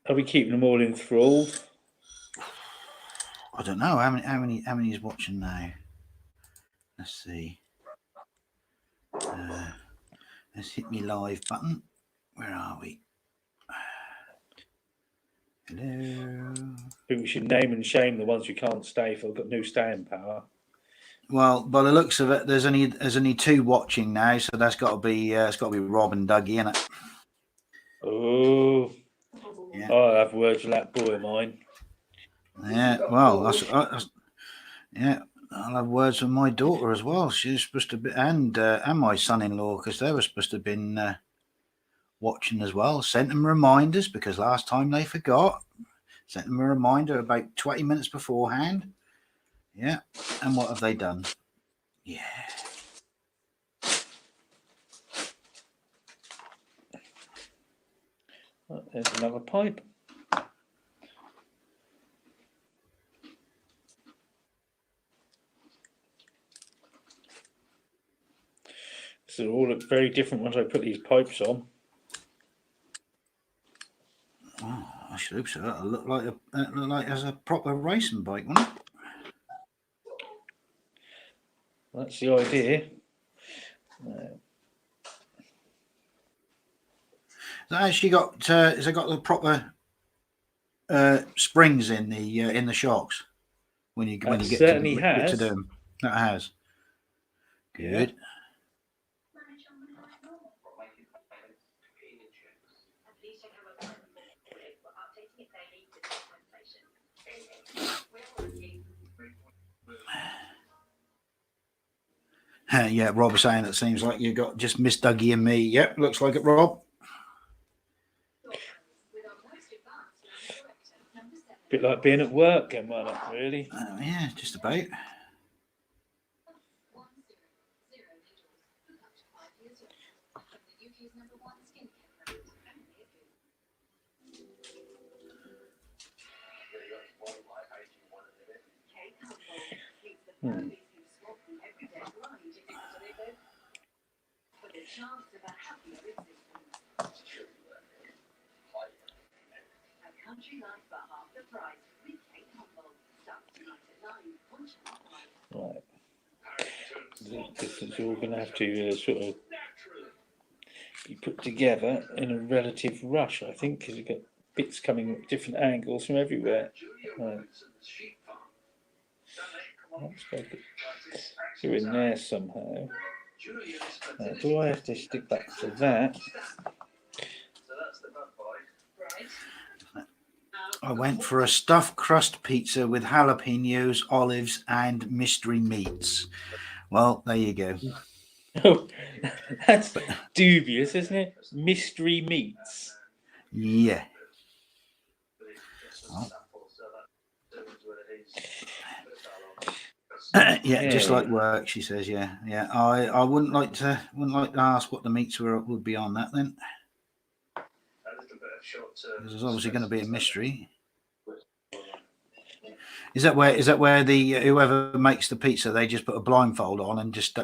A: Are we keeping them all enthralled?
B: I don't know how many is watching now. Let's see. Let's hit me live button. Where are we? Hello.
A: I think we should name and shame the ones who can't stay for got no staying power.
B: Well, by the looks of it, there's only two watching now, so that's got to be Rob and Dougie, isn't it?
A: Oh, yeah. I'll have words with that boy of mine.
B: Yeah, well, that's yeah. I'll have words with my daughter as well. She's supposed to be, and my son-in-law, because they were supposed to have been watching as well. Sent them reminders because last time they forgot. Sent them a reminder about 20 minutes beforehand. Yeah, and what have they done? Yeah.
A: Oh, there's another pipe. So they all look very different once I put these pipes on.
B: Oh, I should hope so. It'll look like as a proper racing bike, won't it?
A: That's the idea.
B: Has it got the proper springs in the shocks when you get to them? That has. Good. Yeah. Yeah, Rob was saying it seems like you got just Miss Dougie and me. Yep, looks like it, Rob.
A: Bit like being at work, then, wasn't it, really?
B: Yeah, just about.
A: Right. This is all going to have to sort of be put together in a relative rush, I think, because you've got bits coming at different angles from everywhere. Right. That's very good. You're in there somehow. Do I have to stick that to that?
B: I went for a stuffed crust pizza with jalapenos, olives, and mystery meats. Well, there you go.
A: Oh, that's dubious, isn't it? Mystery meats.
B: Yeah. Oh. Yeah, just like work, she says. Yeah, yeah. I wouldn't like to ask what the meats would be on that then. There's obviously going to be a mystery. Is that where the whoever makes the pizza, they just put a blindfold on and just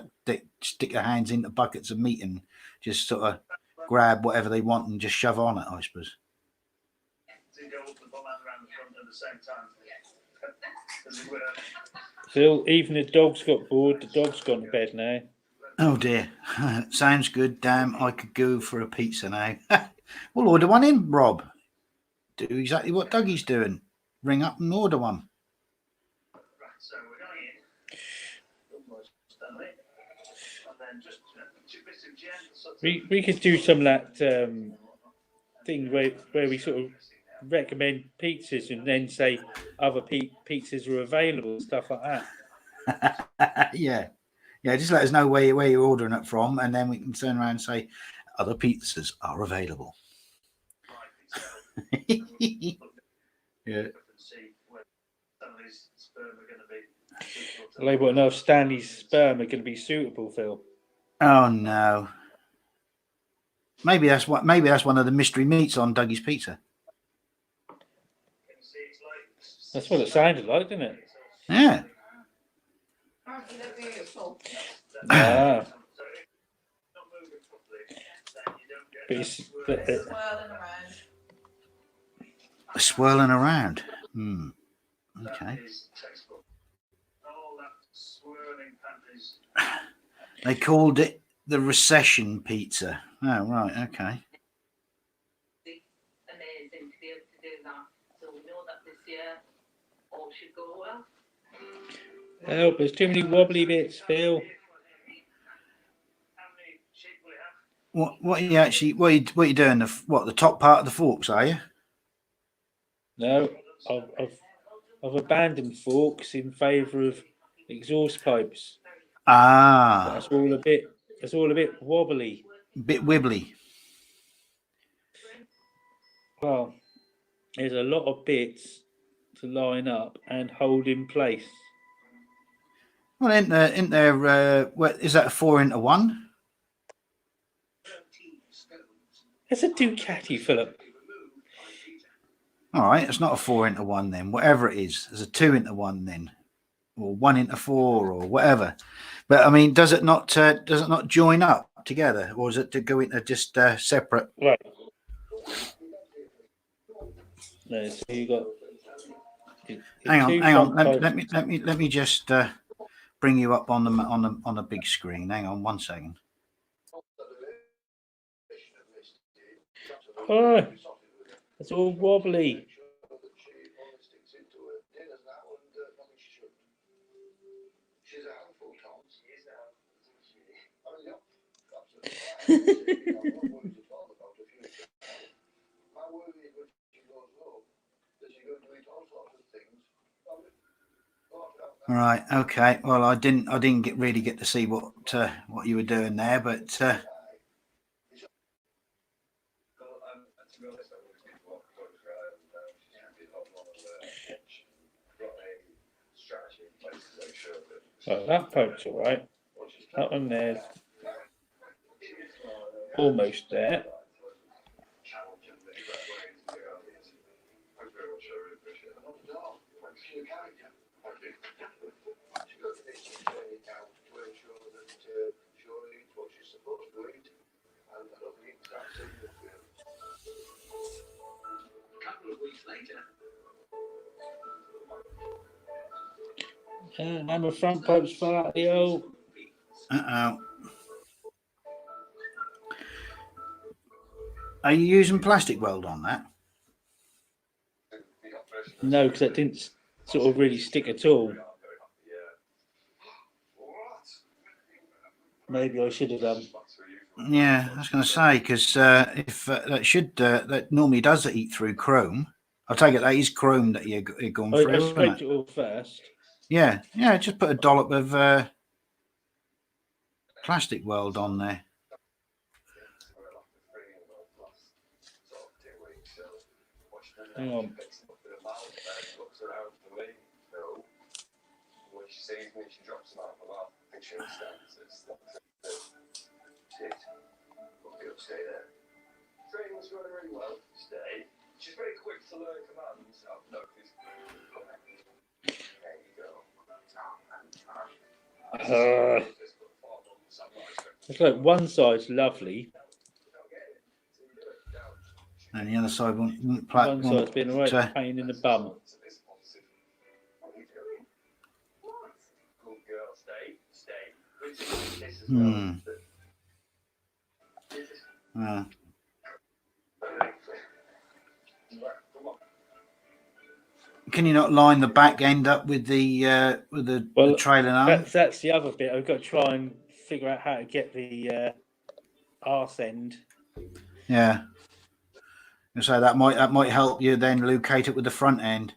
B: stick their hands into buckets of meat and just sort of grab whatever they want and just shove on it, I suppose.
A: Phil, even the dog's got bored. The dog's gone to bed now.
B: Oh dear. Sounds good. Damn, I could go for a pizza now. We'll order one in, Rob. Do exactly what Dougie's doing. Ring up and order one.
A: We could do some of that thing where we sort of recommend pizzas and then say other pizzas are available, stuff like
B: that. Yeah, just let us know where you're ordering it from, and then we can turn around and say other pizzas are available. Yeah.
A: They won't know if Stanley's sperm are going to be suitable, Phil.
B: Oh no. Maybe that's one of the mystery meats on Dougie's pizza.
A: That's what it sounded like, didn't it?
B: Yeah.
D: Aren't they beautiful?
A: Ah. But
B: swirling around. Okay. They called it the recession pizza. Oh, right. Okay.
C: Amazing to be able to do that. So we know that this year all should go well.
A: Help! There's too many wobbly bits, Phil.
B: What are you actually? What are you doing? The top part of the forks? Are you?
A: No, I've abandoned forks in favour of exhaust pipes.
B: Ah,
A: that's all a bit wobbly.
B: A bit wibbly.
A: Well, there's a lot of bits to line up and hold in place.
B: Well, isn't there? What is that? A 4-into-1?
A: It's a Ducati, Philip.
B: All right, it's not a 4-into-1 then. Whatever it is, there's a 2-into-1 then, or 1-into-4 or whatever. But I mean, does it not join up together, or is it to go into just separate?
A: Right. No, so you got.
B: Hang on. Let me just bring you up on the big screen. Hang on 1 second.
A: Oh, it's all wobbly.
B: Right. Okay. Well, I didn't really get to see what you were doing there, but.
A: Oh, that pipe's all right. That one there's almost there. And my front pipe's fell out the hole.
B: Uh-oh. Are you using plastic weld on that?
A: No, because that didn't sort of really stick at all. Maybe I should have done.
B: Yeah, I was going to say, because if that normally does eat through chrome. I take it that is chrome that you're going
A: I
B: through, isn't
A: scraped
B: it?
A: it all first.
B: Yeah, just put a dollop of plastic weld on there.
A: Hang on. It's like one side's lovely,
B: And the other side won't
A: one side's been a right pain in the bum.
B: Can you not line the back end up with the trailing arm?
A: That's the other bit. I've got to try and figure out how to get the arse end.
B: Yeah. So that might help you then locate it with the front end,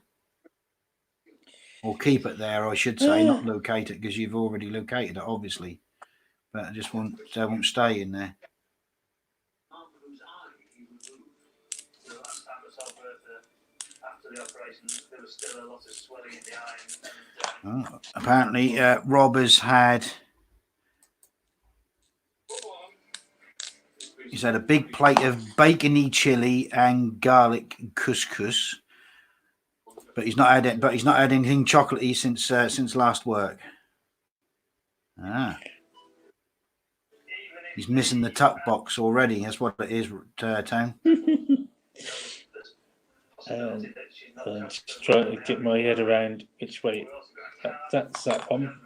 B: or keep it there, I should say, not locate it, because you've already located it, obviously, but it just won't stay in there. Oh, apparently, Rob has had. He's had a big plate of bacony chili and garlic couscous, but he's not had it. But he's not had anything chocolatey since last work. He's missing the tuck box already. That's what it is, Tone.
A: I'm just trying to get my head around which way. That's that one.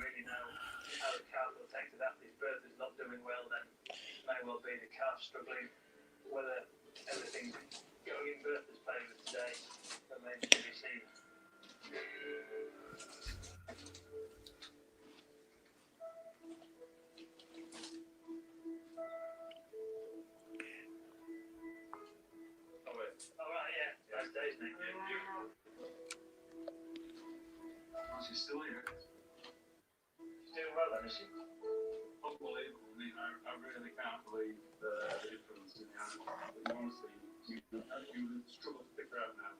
E: She's still here. She's doing well then, is she? Unbelievable. I mean, I really can't believe the difference in the animal. Honestly, you would struggle to pick her out now.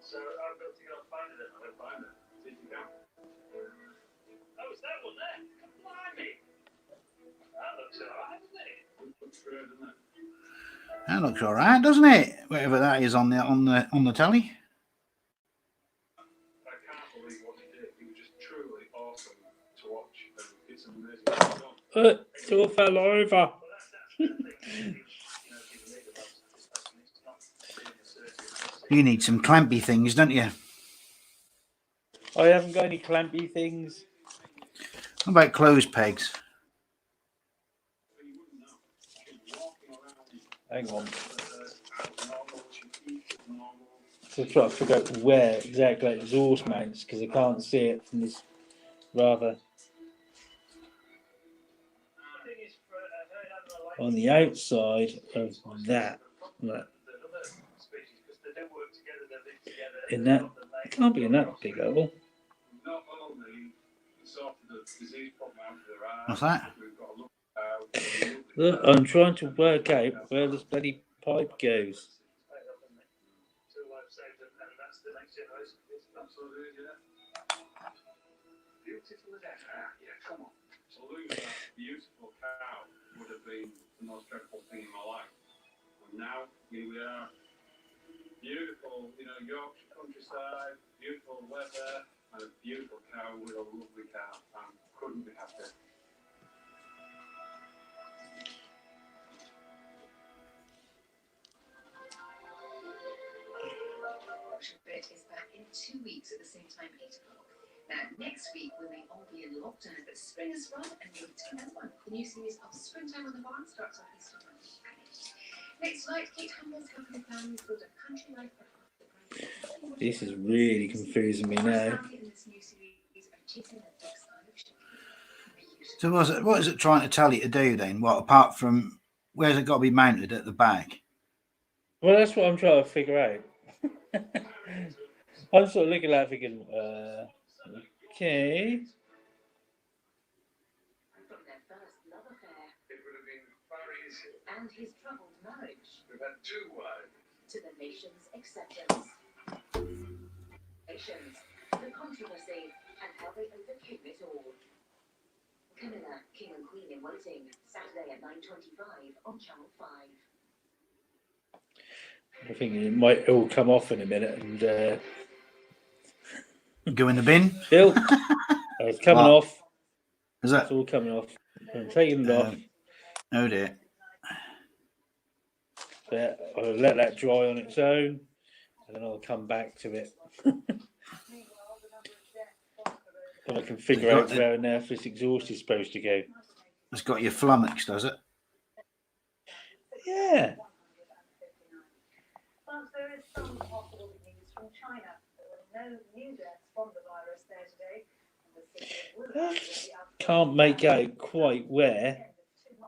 E: So I've got to go find her then. I'll find her. See if you can. Oh, it's that one there. Blimey. That looks alright, doesn't it? Looks good, doesn't it?
B: That looks alright, doesn't it? Whatever that is on the telly.
A: It all fell over.
B: You need some clampy things, don't you?
A: I haven't got any clampy things.
B: What about clothes pegs?
A: Hang on. So try to figure out where exactly the exhaust mounts, because I can't see it from this rather. On the outside of that. In that, it can't be in that big hole.
B: What's that?
A: Look, I'm trying to work out where this bloody pipe goes.
E: Beautiful as ever. Yeah, come on. To lose that beautiful cow would have been the most dreadful thing in my life. And now here we are. Beautiful, Yorkshire countryside, beautiful weather, and a beautiful cow with a lovely calf. I couldn't be happier.
F: Bed is back in 2 weeks at the same time, 8 o'clock. Now, next week, we may all be in lockdown, but spring has run and we'll take another one. The new series of Springtime on the Barn starts on Easter Monday. Next night, Kate Humble's helping families build a country life.
A: This is really confusing me now.
B: So what is it trying to tell you to do then? What, apart from where's it got to be mounted at the back?
A: Well, that's what I'm trying to figure out. I'm sort of looking at that thinking, okay.
F: From their first love affair. It would have been Barry's. And his troubled marriage.
E: We've had 2 wives.
F: To the nation's acceptance. The controversy and how they overcame it all. Camilla, King and Queen in Waiting, Saturday at 9:25 on Channel 5.
A: I think it might all come off in a minute and
B: Go in the bin?
A: Bill, it's coming
B: What?
A: off.
B: Is that?
A: It's all coming off. I'm taking it off.
B: Oh dear.
A: But I'll let that dry on its own and then I'll come back to it. And I can figure out where on earth this exhaust is supposed to go.
B: It's got your flummox, does it?
A: Yeah.
G: But there is some possible news from China. There were no new deaths from the virus there today. And the city of Wuhan
A: Can't make out quite where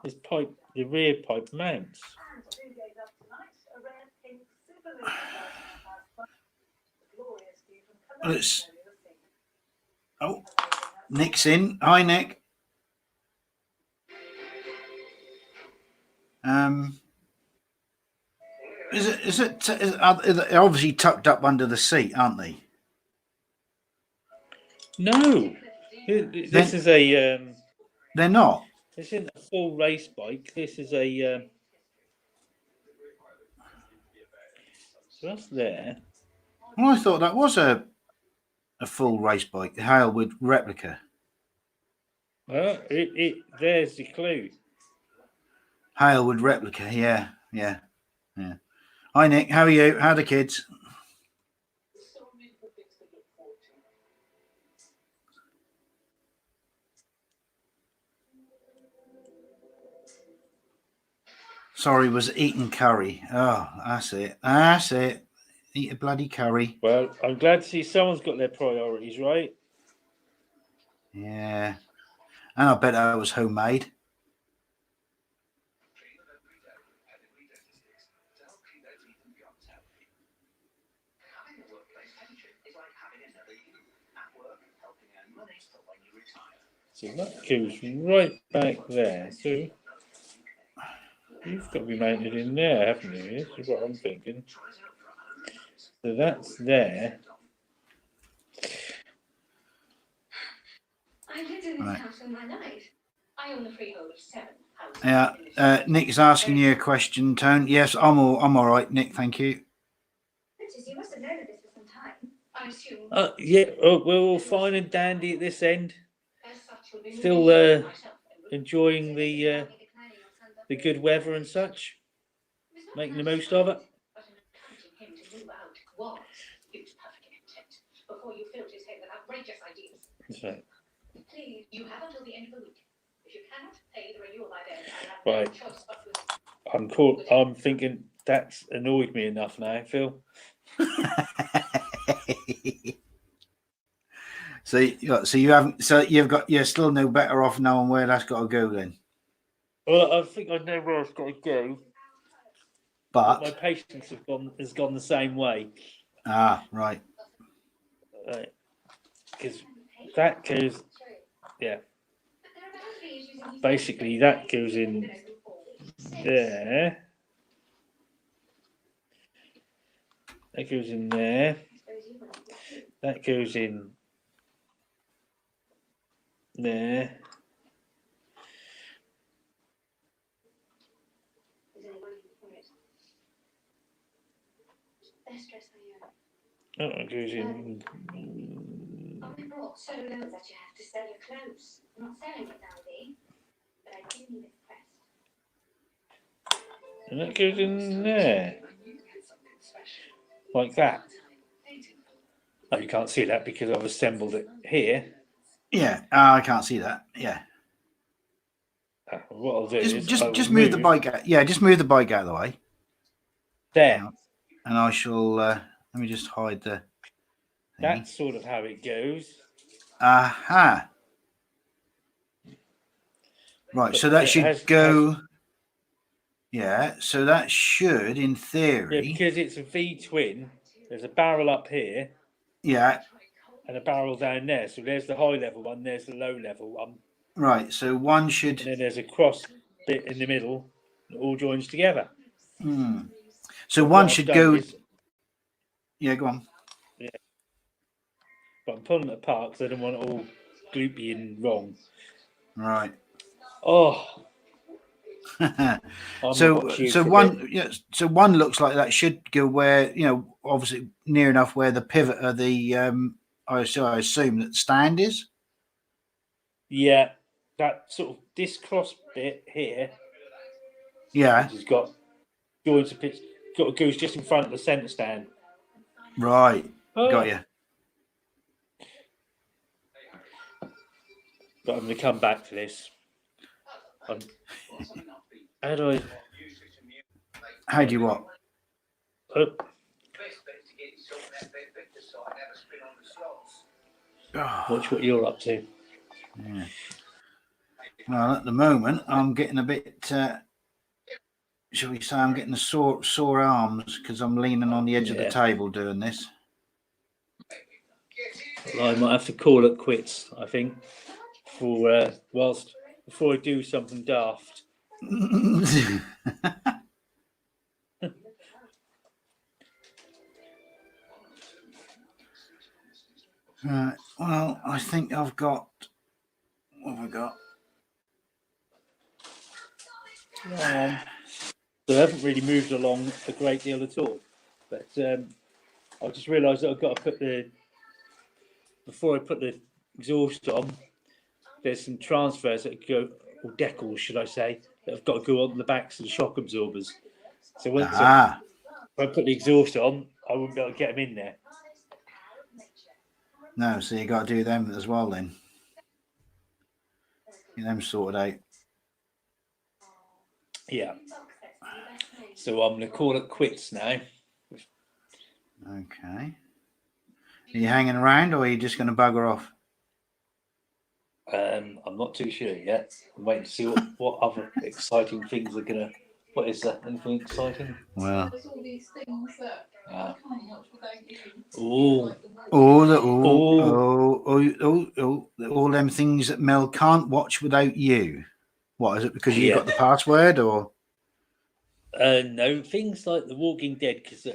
A: this pipe, the rear pipe mounts.
G: and 2 days up tonight, a rare pink supermoon has a glorious view from
B: Well, it's-
G: Cologne.
B: Oh, Nick's in. Hi, Nick. They're obviously tucked up under the seat, aren't they?
A: No. This is a
B: They're not.
A: this isn't a full race bike. This is a so that's there.
B: Well, I thought that was a full race bike, the Halewood replica.
A: There's the clue.
B: Halewood replica, yeah. Hi, Nick. How are you? How are the kids? Sorry, was eating curry. Oh, that's it. That's it. Eat a bloody curry.
A: Well, I'm glad to see someone's got their priorities right.
B: Yeah. And I bet that was homemade.
A: So that goes right back there. So you've got to be mounted in there, haven't you? This is what I'm thinking. So that's there.
C: I lived in this
B: Right.
C: house all my life. I own the freehold of 7 houses.
B: Yeah. Nick's asking you a question, Tone. Yes, I'm all right, Nick. Thank you.
C: Richard, you must have known of this for some time. I assume.
A: Yeah, we're all fine and dandy at this end.
C: As such, you'll be
A: Still
C: moving myself and would-
A: enjoying the good weather and such,
C: It was not
A: making the
C: nice,
A: most of it.
C: But encouraging him to move out was. He was perfectly content before you filled his head with outrageous ideas.
A: So,
C: Please, you have until the end of the week. If you cannot pay the renewal by then, I have
A: Right.
C: no choice but to.
A: I'm thinking that's annoyed me enough now, Phil.
B: You're still no better off knowing where that's got to go then.
A: Well, I think I know where I've got to go, but my
B: But
A: patience has gone the same way.
B: right.
A: Because that goes, yeah.
C: But there are boundary issues in these
A: Basically, that goes in there. That goes in there. That goes in there.
C: Is anyone for it? They're stressed by you.
A: Oh, it goes in.
C: Oh, we brought so low that you have to sell your clothes. I'm not selling it now, Lee, but I do need it pressed.
A: And that goes in there. Like that. Oh, you can't see that because I've assembled it here.
B: Yeah, I can't see that. Yeah.
A: What I'll do is
B: Just move the bike out. Yeah, just move the bike out of the way.
A: There.
B: And I shall. Let me just hide the. Thingy.
A: That's sort of how it goes.
B: Aha. Right,
A: But
B: so that
A: it
B: should go. Yeah, so that should, in
A: Yeah,
B: theory.
A: because it's a V twin. There's a barrel up here
B: Yeah.
A: and a barrel down there. So there's the high level one. There's the low level one.
B: Right, so one should.
A: And then there's a cross bit in the middle. It all joins together.
B: So
A: But
B: one
A: what I've
B: should
A: done
B: go.
A: is-
B: Yeah, go on.
A: but I'm pulling it apart because I don't want it all gloopy and wrong.
B: Right.
A: Oh,
B: so one, yeah, so one looks like that should go where, obviously near enough where the pivot of the I assume that stand is.
A: yeah, that sort of this cross bit here,
B: Yeah.
A: which has got joins a bit, goes just in front of the centre stand.
B: Right.
A: Oh.
B: Got you.
A: But I'm going to come back to this. How do I?
B: How do you what?
A: Oh. Watch what you're up to.
B: Yeah. Well, at the moment, I'm getting a bit. Shall we say I'm getting sore arms because I'm leaning on the edge of the table doing this.
A: Well, I might have to call it quits, I think, before I do something daft.
B: Right. Well, I think I've got. What have I got?
A: So I haven't really moved along a great deal at all. But I just realised that I've got to put before I put the exhaust on, there's some transfers that go, or decals, should I say, that have got to go on the backs of the shock absorbers. So once I put the exhaust on, I wouldn't be able to get them in there.
B: No, so you got to do them as well then. Get them sorted out.
A: Yeah. So I'm going to call it quits now.
B: Okay. Are you hanging around, or are you just going to bugger off?
A: I'm not too sure yet. I'm waiting to see what other exciting things are going to. What is that? Anything exciting?
B: Well.
D: There's all these things that I can't watch without you.
B: All them things that Mel can't watch without you. What is it? Because you got the password, or?
A: No, things like The Walking Dead. Because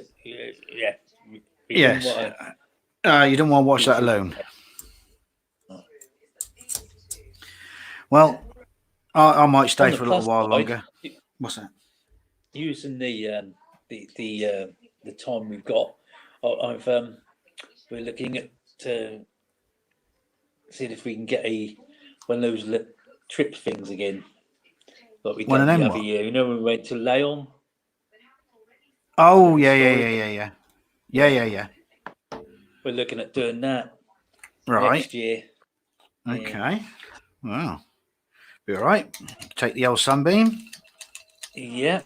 B: yes. You don't want to watch that alone. Well, I might stay for a little while longer. What's that?
A: Using the time we've got, we're looking at seeing if we can get one of those trip things again, like we done the other year. You know, when we went to Leon.
B: Oh yeah.
A: We're looking at doing that next year.
B: Okay. Wow. Be all right. Take the old sunbeam.
A: Yeah.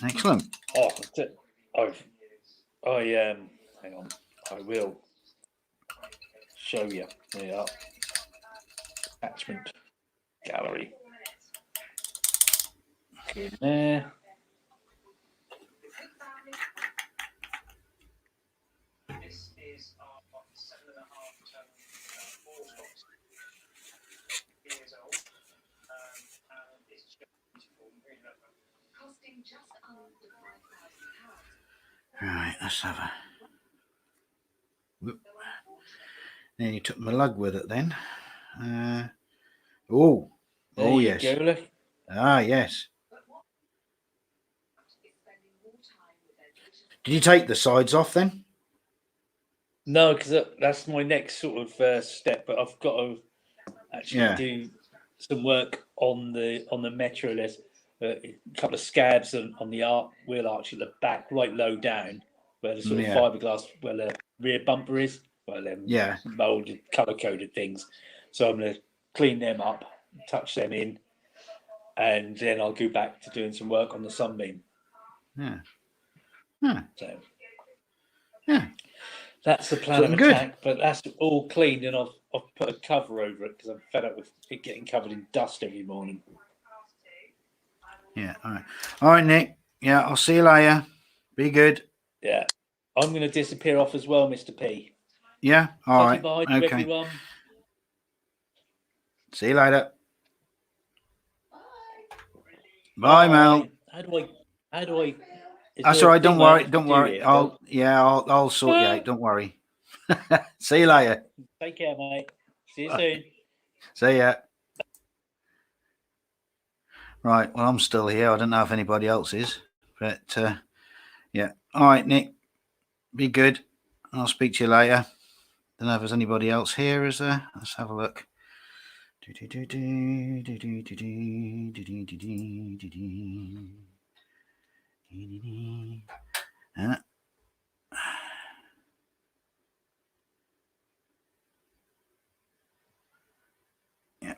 B: Excellent.
A: Hang on. I will show you. There you are. Attachment gallery. In there.
E: This is our 7.5-ton horse years old, and it's just beautiful.
F: Costing just under £5,000.
B: Right, let's have a. Whoop. Then you took my lug with it then. Yes.
A: Go, look.
B: Yes. Did you take the sides off then?
A: No, because that's my next sort of step. But I've got to actually do some work on the Metro. There's a couple of scabs on the wheel arch at the back, right low down, where the sort of fiberglass, where the rear bumper is, where them molded, color coded things. So I'm going to clean them up, touch them in, and then I'll go back to doing some work on the sunbeam.
B: Yeah. Yeah.
A: So
B: Yeah.
A: that's the plan
B: Looking
A: of
B: good.
A: attack. But that's all cleaned, and I've put a cover over it because I'm fed up with it getting covered in dust every morning.
B: Yeah. All right. All right, Nick. Yeah. I'll see you later. Be good.
A: Yeah, I'm going to disappear off as well, Mr. P.
B: Yeah. All
A: Tutty
B: right.
A: bye to
B: Okay.
A: everyone.
B: See you later. Bye, Mel.
A: How do I? Is
B: That's
A: there
B: all
A: a
B: right.
A: thing
B: Don't
A: I
B: worry.
A: have to
B: Don't
A: do
B: worry.
A: here?
B: I'll sort you out. Don't worry. See you later.
A: Take care, mate. See you soon.
B: See ya. Right. Well, I'm still here. I don't know if anybody else is, but yeah. All right, Nick. Be good. I'll speak to you later. Don't know if there's anybody else here, is there? Let's have a look. Yeah.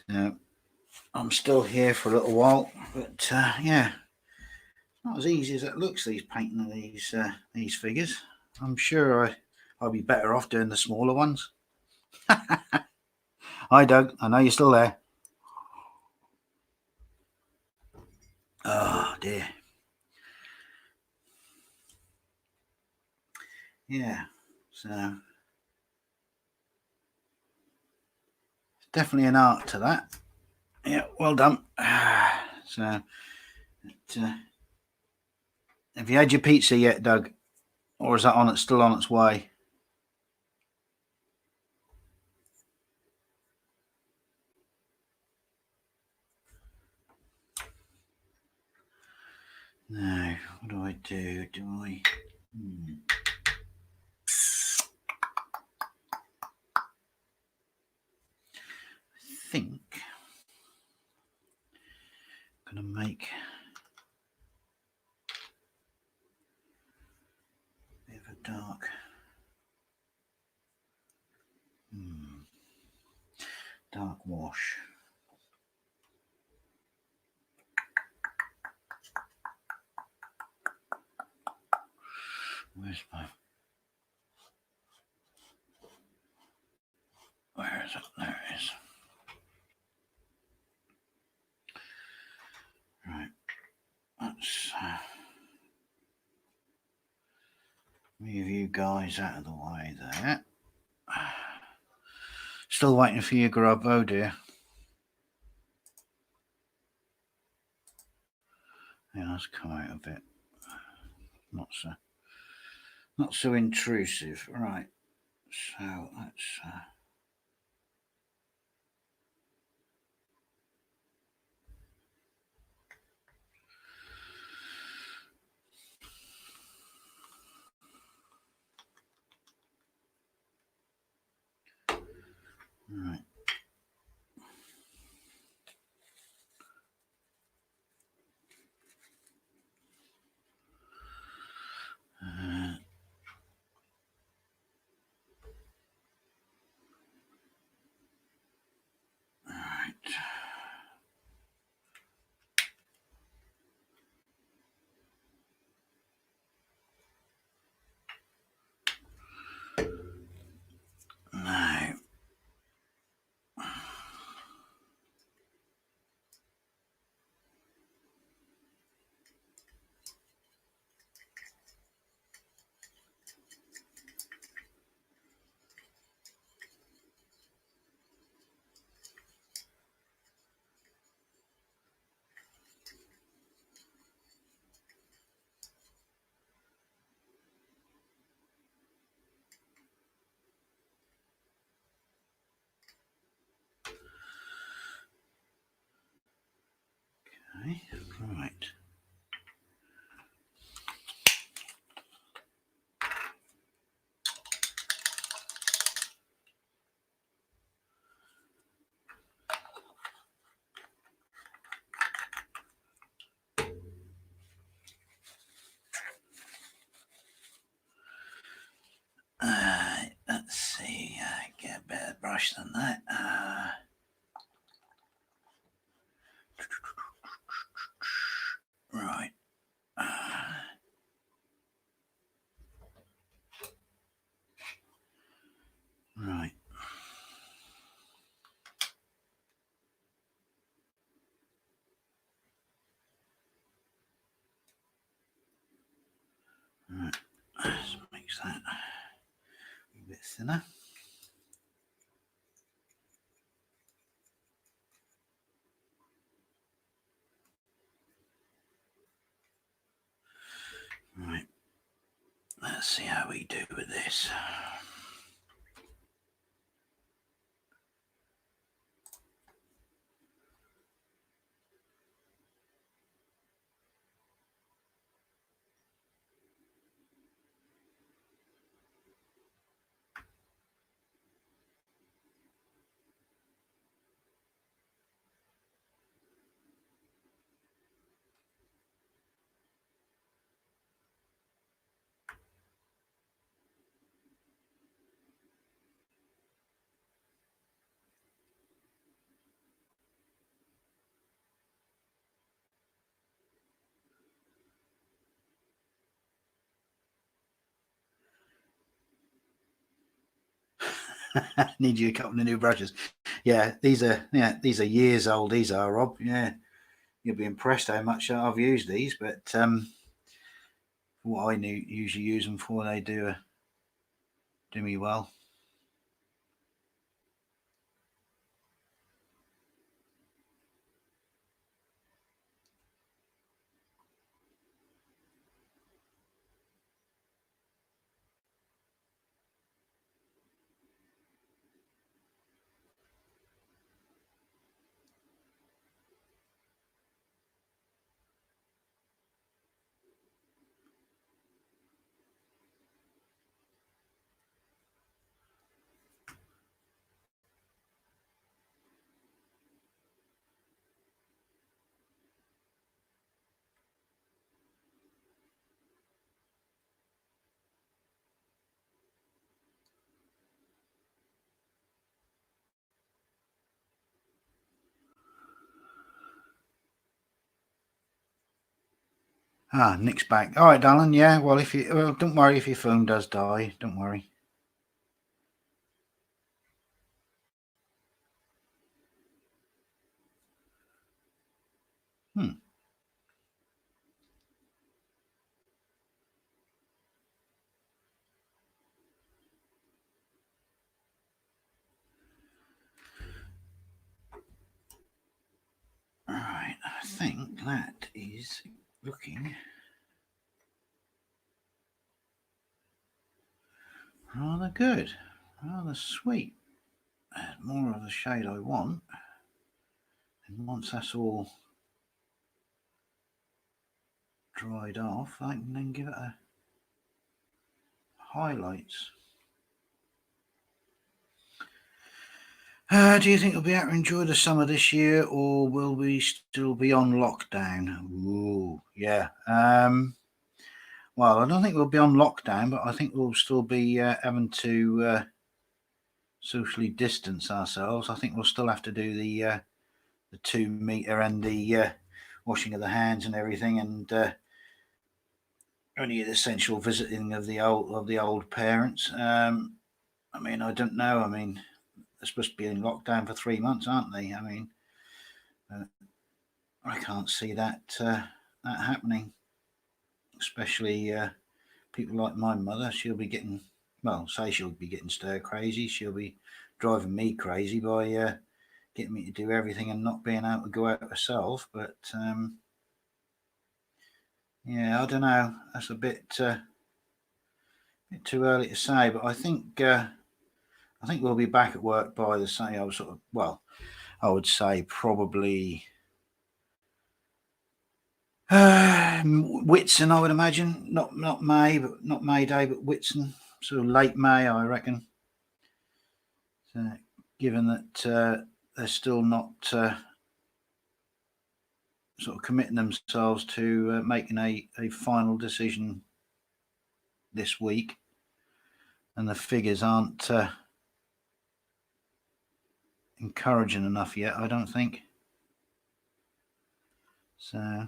B: So I'm still here for a little while, but yeah, not as easy as it looks. These painting these figures. I'm sure I'll be better off doing the smaller ones. Hi, Doug. I know you're still there. Oh dear. Yeah. So definitely an art to that. Yeah. Well done. So, have you had your pizza yet, Doug, or is that still on its way? No. What do I do? Do I? I think I'm gonna make a bit of a dark. Dark wash. Where's my? Where is it? There it is. Right. Let's move you guys out of the way there. Still waiting for your grub, oh dear. Yeah, that's come out a bit. Not so intrusive. Right. So let's right. Right. Now. Okay. Right. Let's see. Get a better brush than that. Right. Right. Right. Let's mix that a bit thinner. Right. Let's see how we do with this. Need you a couple of new brushes. Yeah, these are years old. These are, Rob. Yeah, you'll be impressed how much I've used these. But what I usually use them for, they do me well. Ah, Nick's back. All right, darling. Yeah. Well, don't worry if your phone does die. Don't worry. All right. I think that is looking rather good, rather sweet. More of the shade I want. And once that's all dried off, I can then give it a highlights. Do you think we'll be able to enjoy the summer this year, or will we still be on lockdown? Ooh, yeah. Well, I don't think we'll be on lockdown, but I think we'll still be having to socially distance ourselves. I think we'll still have to do the 2 meter and the washing of the hands and everything, and only the essential visiting of the old parents. I mean, I don't know. I mean, they're supposed to be in lockdown for 3 months, aren't they? I mean, I can't see that happening. Especially people like my mother. She'll be getting stir crazy. She'll be driving me crazy by getting me to do everything and not being able to go out herself. But yeah, I don't know. That's a bit too early to say. But I think we'll be back at work by the same. I would say probably Whitsun, I would imagine. Not May, but not May Day, but Whitsun. Sort of late May, I reckon. So, given that they're still not sort of committing themselves to making a final decision this week, and the figures aren't encouraging enough yet, I don't think. So,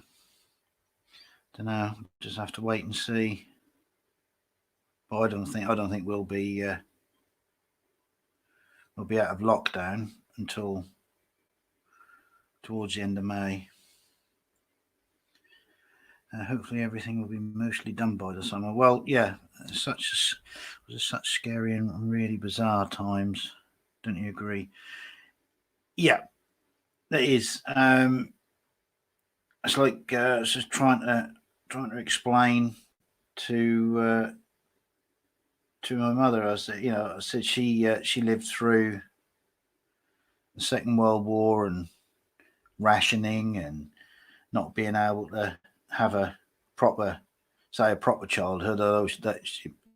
B: Don't know. Just have to wait and see. But I don't think we'll be out of lockdown until towards the end of May. Hopefully everything will be mostly done by the summer. Well, yeah, such scary and really bizarre times. Don't you agree? Yeah, that is. It's like just trying to explain to my mother. I said she lived through the Second World War and rationing and not being able to have a proper childhood. Although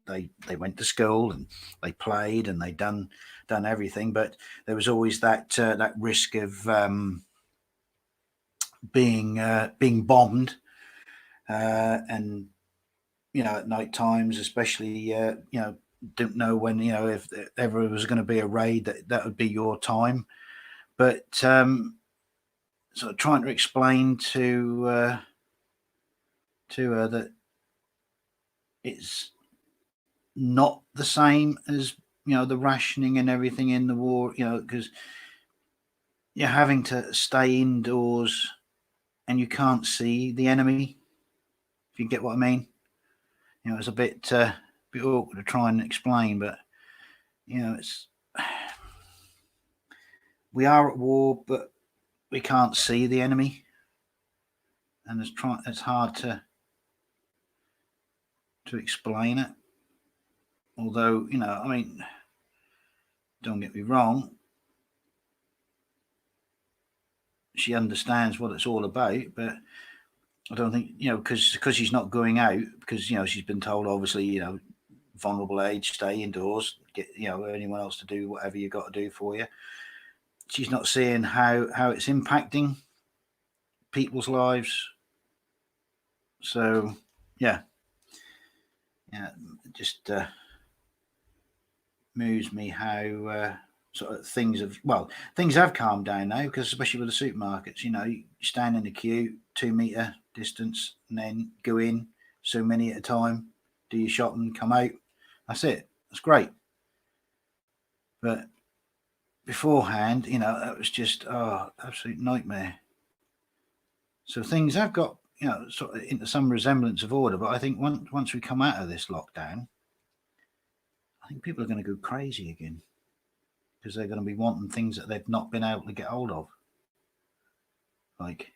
B: they went to school and they played and they done everything, but there was always that risk of being bombed, and at night times, especially, didn't know when, if ever was going to be a raid, that would be your time. But sort of trying to explain to her that it's not the same as the rationing and everything in the war, because you're having to stay indoors and you can't see the enemy, if you get what I mean. It's a bit awkward to try and explain, but it's we are at war, but we can't see the enemy, and it's hard to explain it. Although, I mean, don't get me wrong, she understands what it's all about, but I don't think, because she's not going out, because she's been told, obviously, vulnerable age, stay indoors, get anyone else to do whatever you got to do for you. She's not seeing how it's impacting people's lives. So yeah, it just moves me how sort of things have calmed down now, because especially with the supermarkets, you stand in the queue, 2 meter distance, and then go in so many at a time, do your shopping, come out. That's it. That's great. But beforehand, that was just absolute nightmare. So things have got sort of into some resemblance of order. But I think once we come out of this lockdown, I think people are going to go crazy again, because they're going to be wanting things that they've not been able to get hold of, like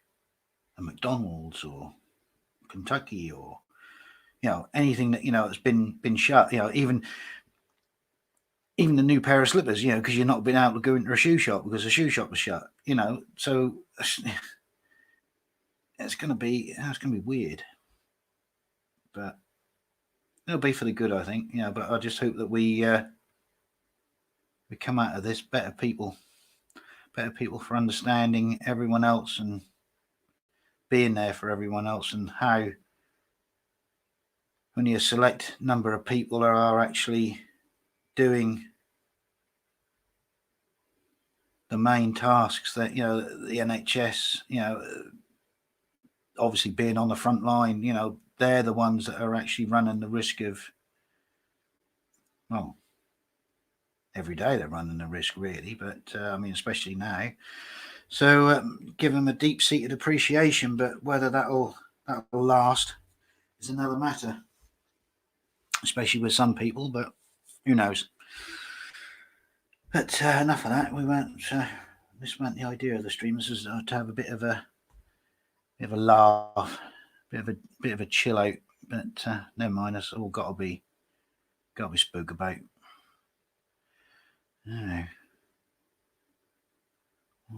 B: a McDonald's or Kentucky, or anything that that's been shut. Even the new pair of slippers, because you're not been able to go into a shoe shop because the shoe shop was shut. So it's going to be weird, but it'll be for the good, I think. But I just hope that we come out of this better people for understanding everyone else and being there for everyone else, and how only a select number of people are actually doing the main tasks that the NHS, obviously being on the front line, they're the ones that are actually running the risk of, well, every day they're running the risk, really, but I mean, especially now. So give them a deep-seated appreciation, but whether that'll last is another matter, especially with some people, but who knows. But enough of that. This weren't the idea of the stream. This is to have a bit of a laugh, bit of a chill out. But never mind. It's all got to be spoke about. Now,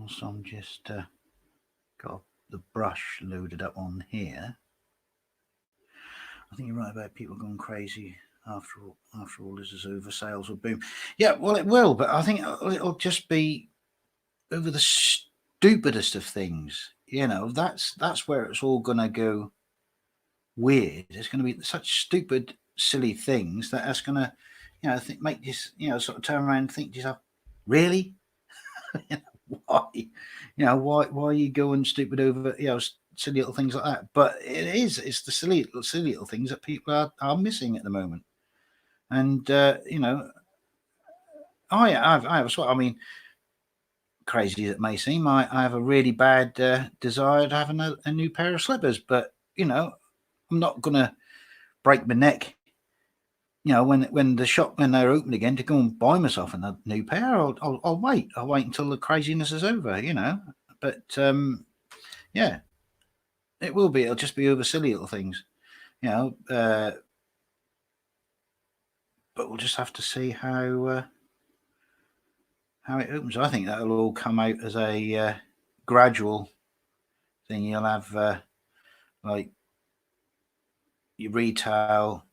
B: also, I'm just got the brush loaded up on here. I think you're right about people going crazy after all this is over. Sales will boom. Yeah, well, it will, but I think it'll just be over the stupidest of things. That's where it's all going to go weird. It's going to be such stupid, silly things that's going to, make you, sort of turn around and think to yourself, really? Why? Why are you going stupid over, silly little things like that. But it's the silly little things that people are missing at the moment. And you know, I have a sort. I mean, crazy as it may seem, I have a really bad desire to have a new pair of slippers. But you know, I'm not gonna break my neck. You know, when they're open again, to go and buy myself a new pair. I'll wait. I'll wait until the craziness is over. You know, but yeah, it will be. It'll just be over silly little things. You know, but we'll just have to see how it opens. I think that'll all come out as a gradual thing. You'll have like your retail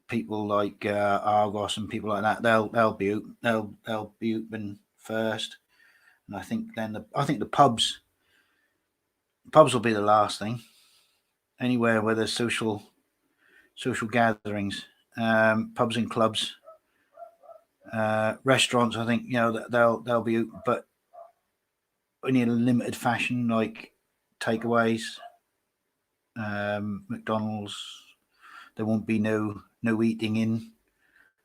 B: people like Argos and people like that. They'll be open first, and I think then the pubs will be the last thing. Anywhere where there's social gatherings, pubs and clubs, restaurants. I think they'll be open, but only in a limited fashion, like takeaways. McDonald's, there won't be no eating in.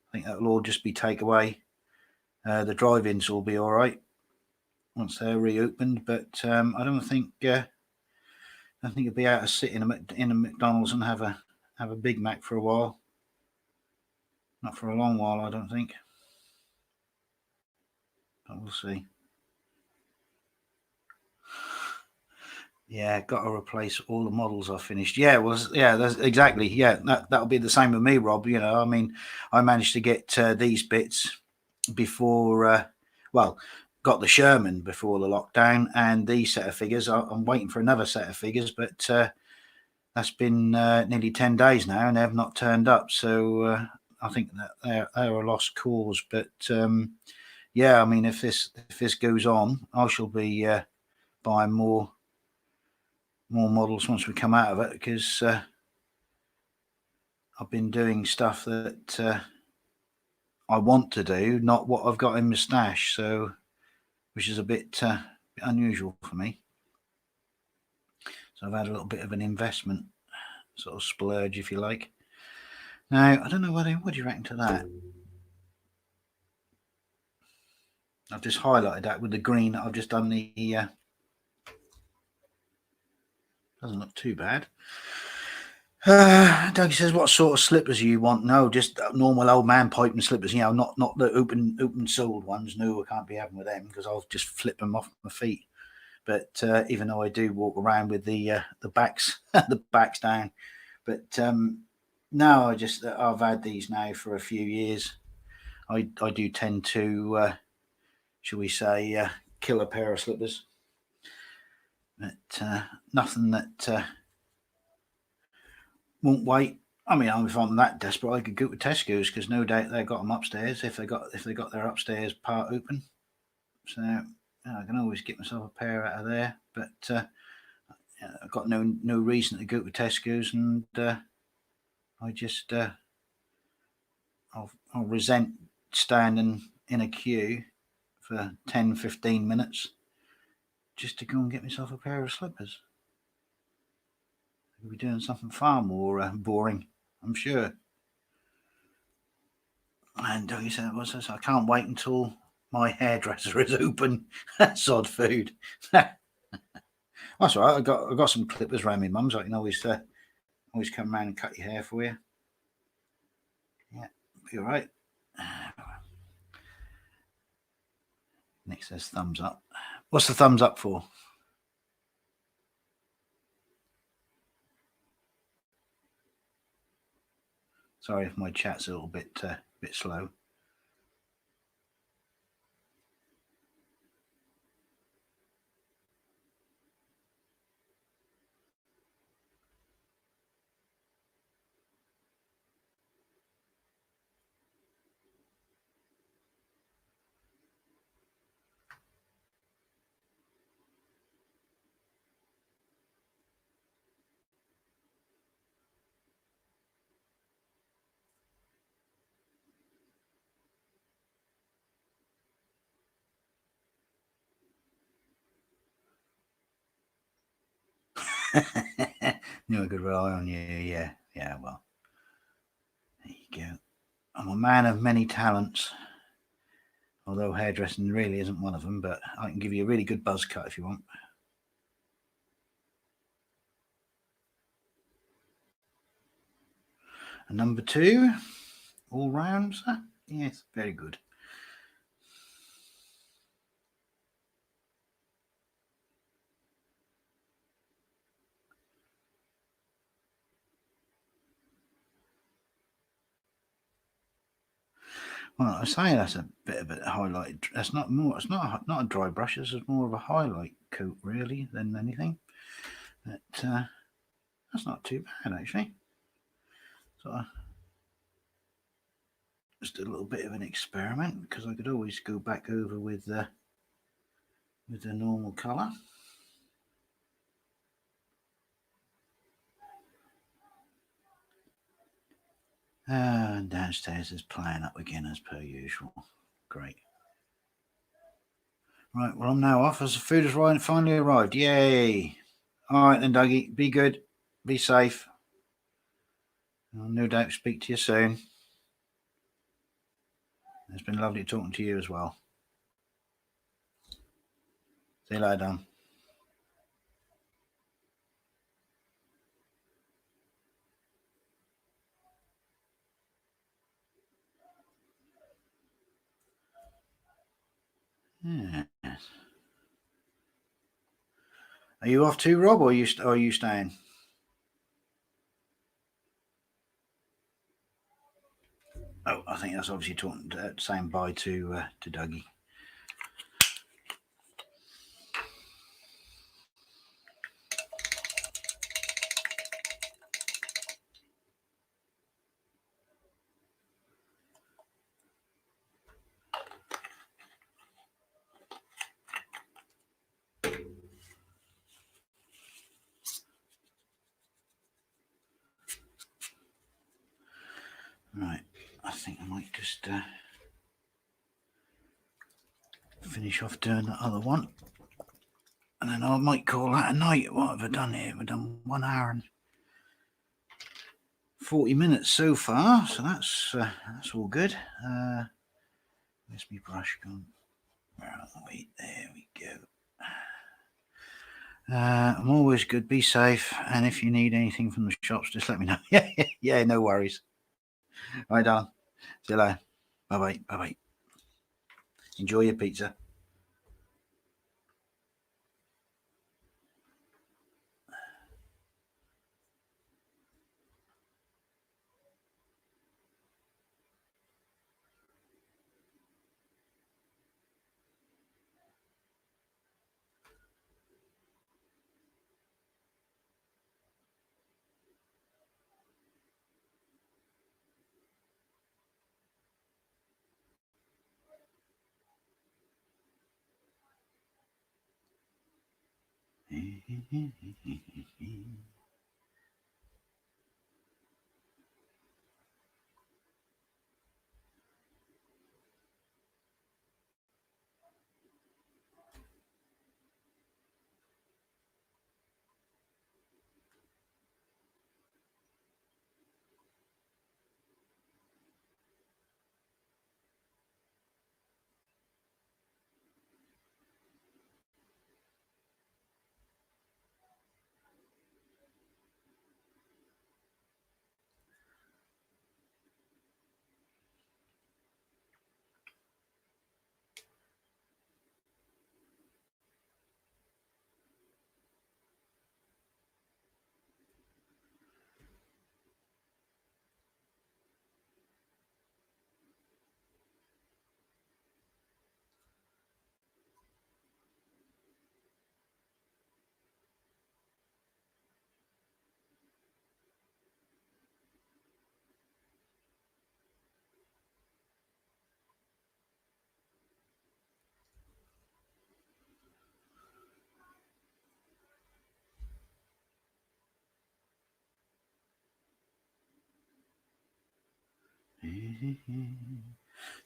B: I think that'll all just be takeaway. The drive-ins will be all right once they're reopened, but I don't think you'll be able to sit in a McDonald's and have a Big Mac for a while. Not for a long while, I don't think. But we'll see. Yeah, got to replace all the models I finished. Yeah, that's exactly. Yeah, that'll be the same with me, Rob. You know, I mean, I managed to get these bits before. Got the Sherman before the lockdown, and these set of figures. I'm waiting for another set of figures, but that's been nearly 10 days now, and they've not turned up. So I think that they're a lost cause. But yeah, I mean, if this goes on, I shall be buying more models once we come out of it, because I've been doing stuff that I want to do, not what I've got in my stash. So, which is a bit unusual for me. So I've had a little bit of an investment sort of splurge, if you like. Now, I don't know what do you reckon to that? I've just highlighted that with the green. I've just done the doesn't look too bad. Dougie says, "What sort of slippers do you want?" No, just normal old man piping slippers. You know, not the open soled ones. No, I can't be having with them, because I'll just flip them off my feet. But even though I do walk around with the backs the backs down, but no, I've had these now for a few years. I do tend to, shall we say, kill a pair of slippers, but nothing that won't wait. I mean, if I'm that desperate, I could go to Tesco's, because no doubt they've got them upstairs, if they got their upstairs part open. So I can always get myself a pair out of there. But I've got no reason to go to Tesco's, and I just I'll resent standing in a queue for 10-15 minutes just to go and get myself a pair of slippers. We'll be doing something far more boring, I'm sure. And you said, I can't wait until my hairdresser is open. Sod food. That's all right. I got some clippers around my mum's. I can always come around and cut your hair for you. Yeah, be all right. Nick says thumbs up. What's the thumbs up for? Sorry if my chat's a little bit slow. Knew I could rely on you. Yeah, yeah. Well, there you go. I'm a man of many talents, although hairdressing really isn't one of them. But I can give you a really good buzz cut if you want. And number 2, all round, sir. Yes, very good. Well, I say that's a bit of a highlight. That's not more. It's not a dry brush. This is more of a highlight coat, really, than anything. But that's not too bad, actually. So just a little bit of an experiment, because I could always go back over with the normal colour. And downstairs is playing up again as per usual. Great. Right, well, I'm now off as the food has finally arrived. Yay! All right then, Dougie. Be good. Be safe. I'll no doubt speak to you soon. It's been lovely talking to you as well. See you later, Don. Yes. Are you off too, Rob, or are you staying? Oh, I think that's obviously saying bye to Dougie. Right, I think I might just finish off doing the other one, and then I might call that a night. What have I done here? We've done 1 hour and 40 minutes so far, so that's all good. Where's my brush gone? Where are we? There we go. I'm always good. Be safe, and if you need anything from the shops, just let me know. Yeah, no worries. Right, Don. See you later. Bye bye. Enjoy your pizza.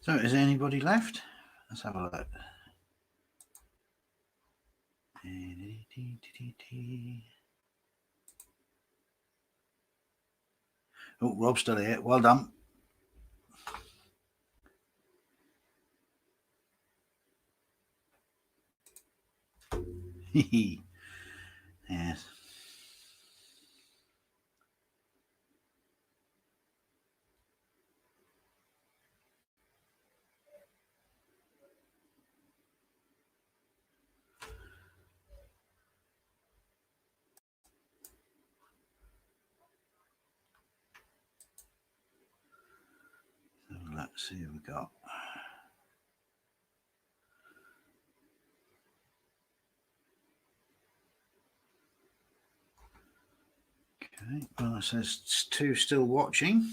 B: So, is there anybody left? Let's have a look. Oh, Rob's still here. Well done. Yes. So let's see what we got. Okay, well, it says 2 still watching.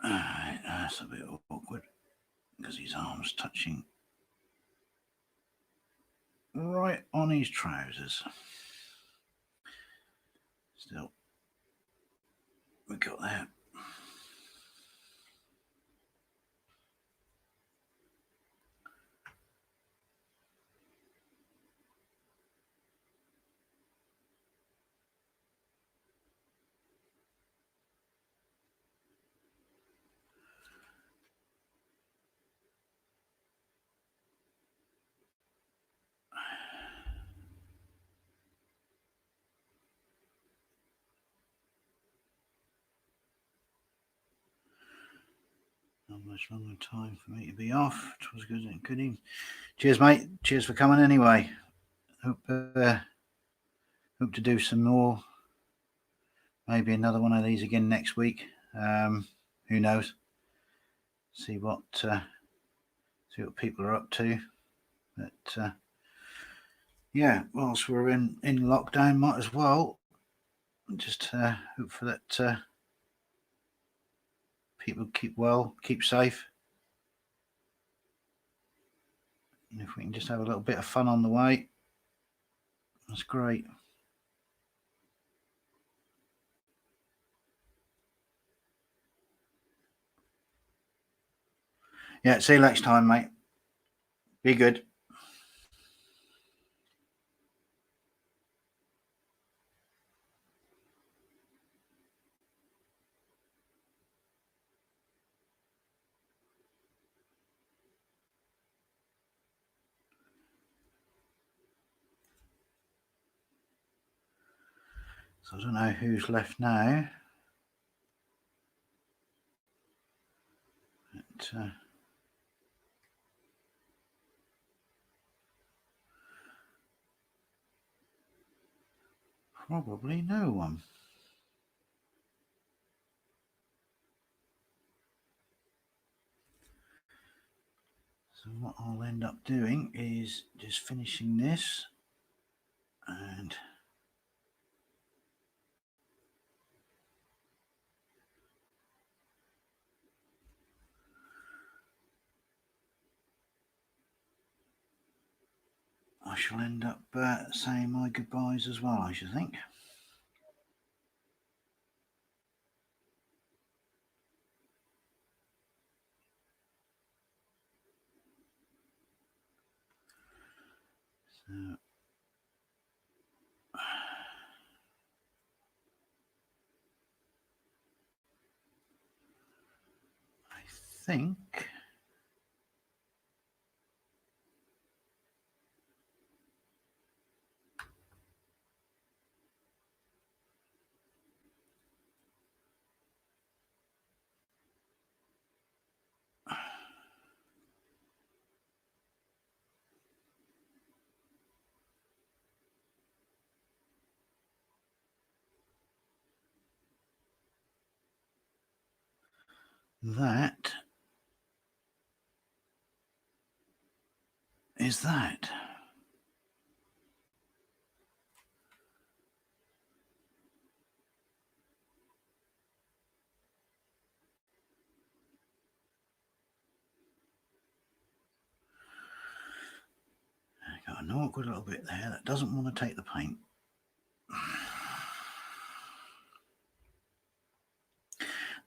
B: Alright, that's a bit awkward because his arm's touching right on his trousers. Still, we got that. Not much longer time for me to be off. It was good. Good evening. Cheers, mate. Cheers for coming anyway. Hope to do some more. Maybe another one of these again next week. Who knows? See what people are up to. But yeah, whilst we're in lockdown, might as well just hope for that people keep well, keep safe. And if we can just have a little bit of fun on the way, that's great. Yeah, see you next time, mate. Be good. So I don't know who's left now. But, probably no one. So what I'll end up doing is just finishing this and shall end up saying my goodbyes as well, I should think. So, I think that is that. I got an awkward little bit there that doesn't want to take the paint.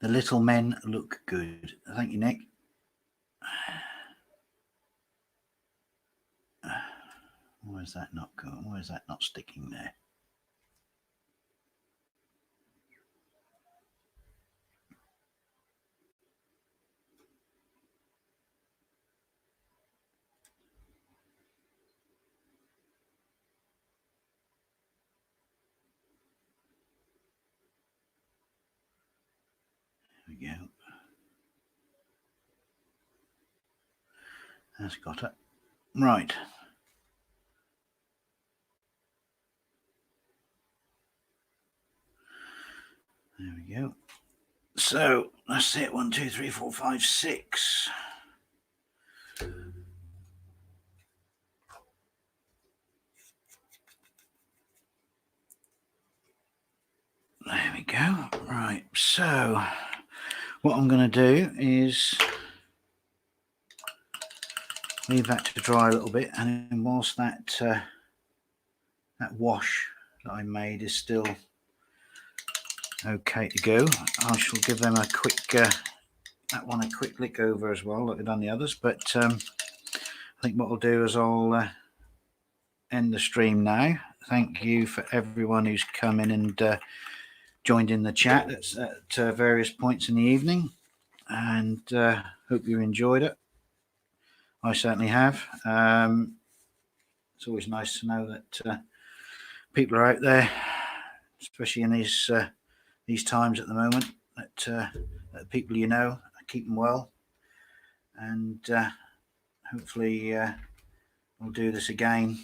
B: The little men look good. Thank you, Nick. Why is that not going? Why is that not sticking there? There we go. That's got it. Right. There we go. So that's it. 1, 2, 3, 4, 5, 6. There we go. Right. So what I'm going to do is leave that to dry a little bit, and then whilst that that wash that I made is still okay to go, I shall give them a quick that one a quick lick over as well, like I've done the others. But I think what I'll do is I'll end the stream now. Thank you for everyone who's come in and joined in the chat at various points in the evening, and hope you enjoyed it. I certainly have. It's always nice to know that people are out there, especially in these times at the moment, that people you know are keeping well, and hopefully we'll do this again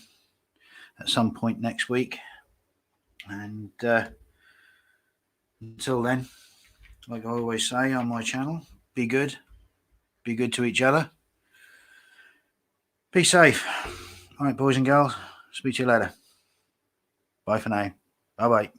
B: at some point next week. And until then, like I always say on my channel, be good to each other, be safe. All right, boys and girls, speak to you later. Bye for now. Bye bye.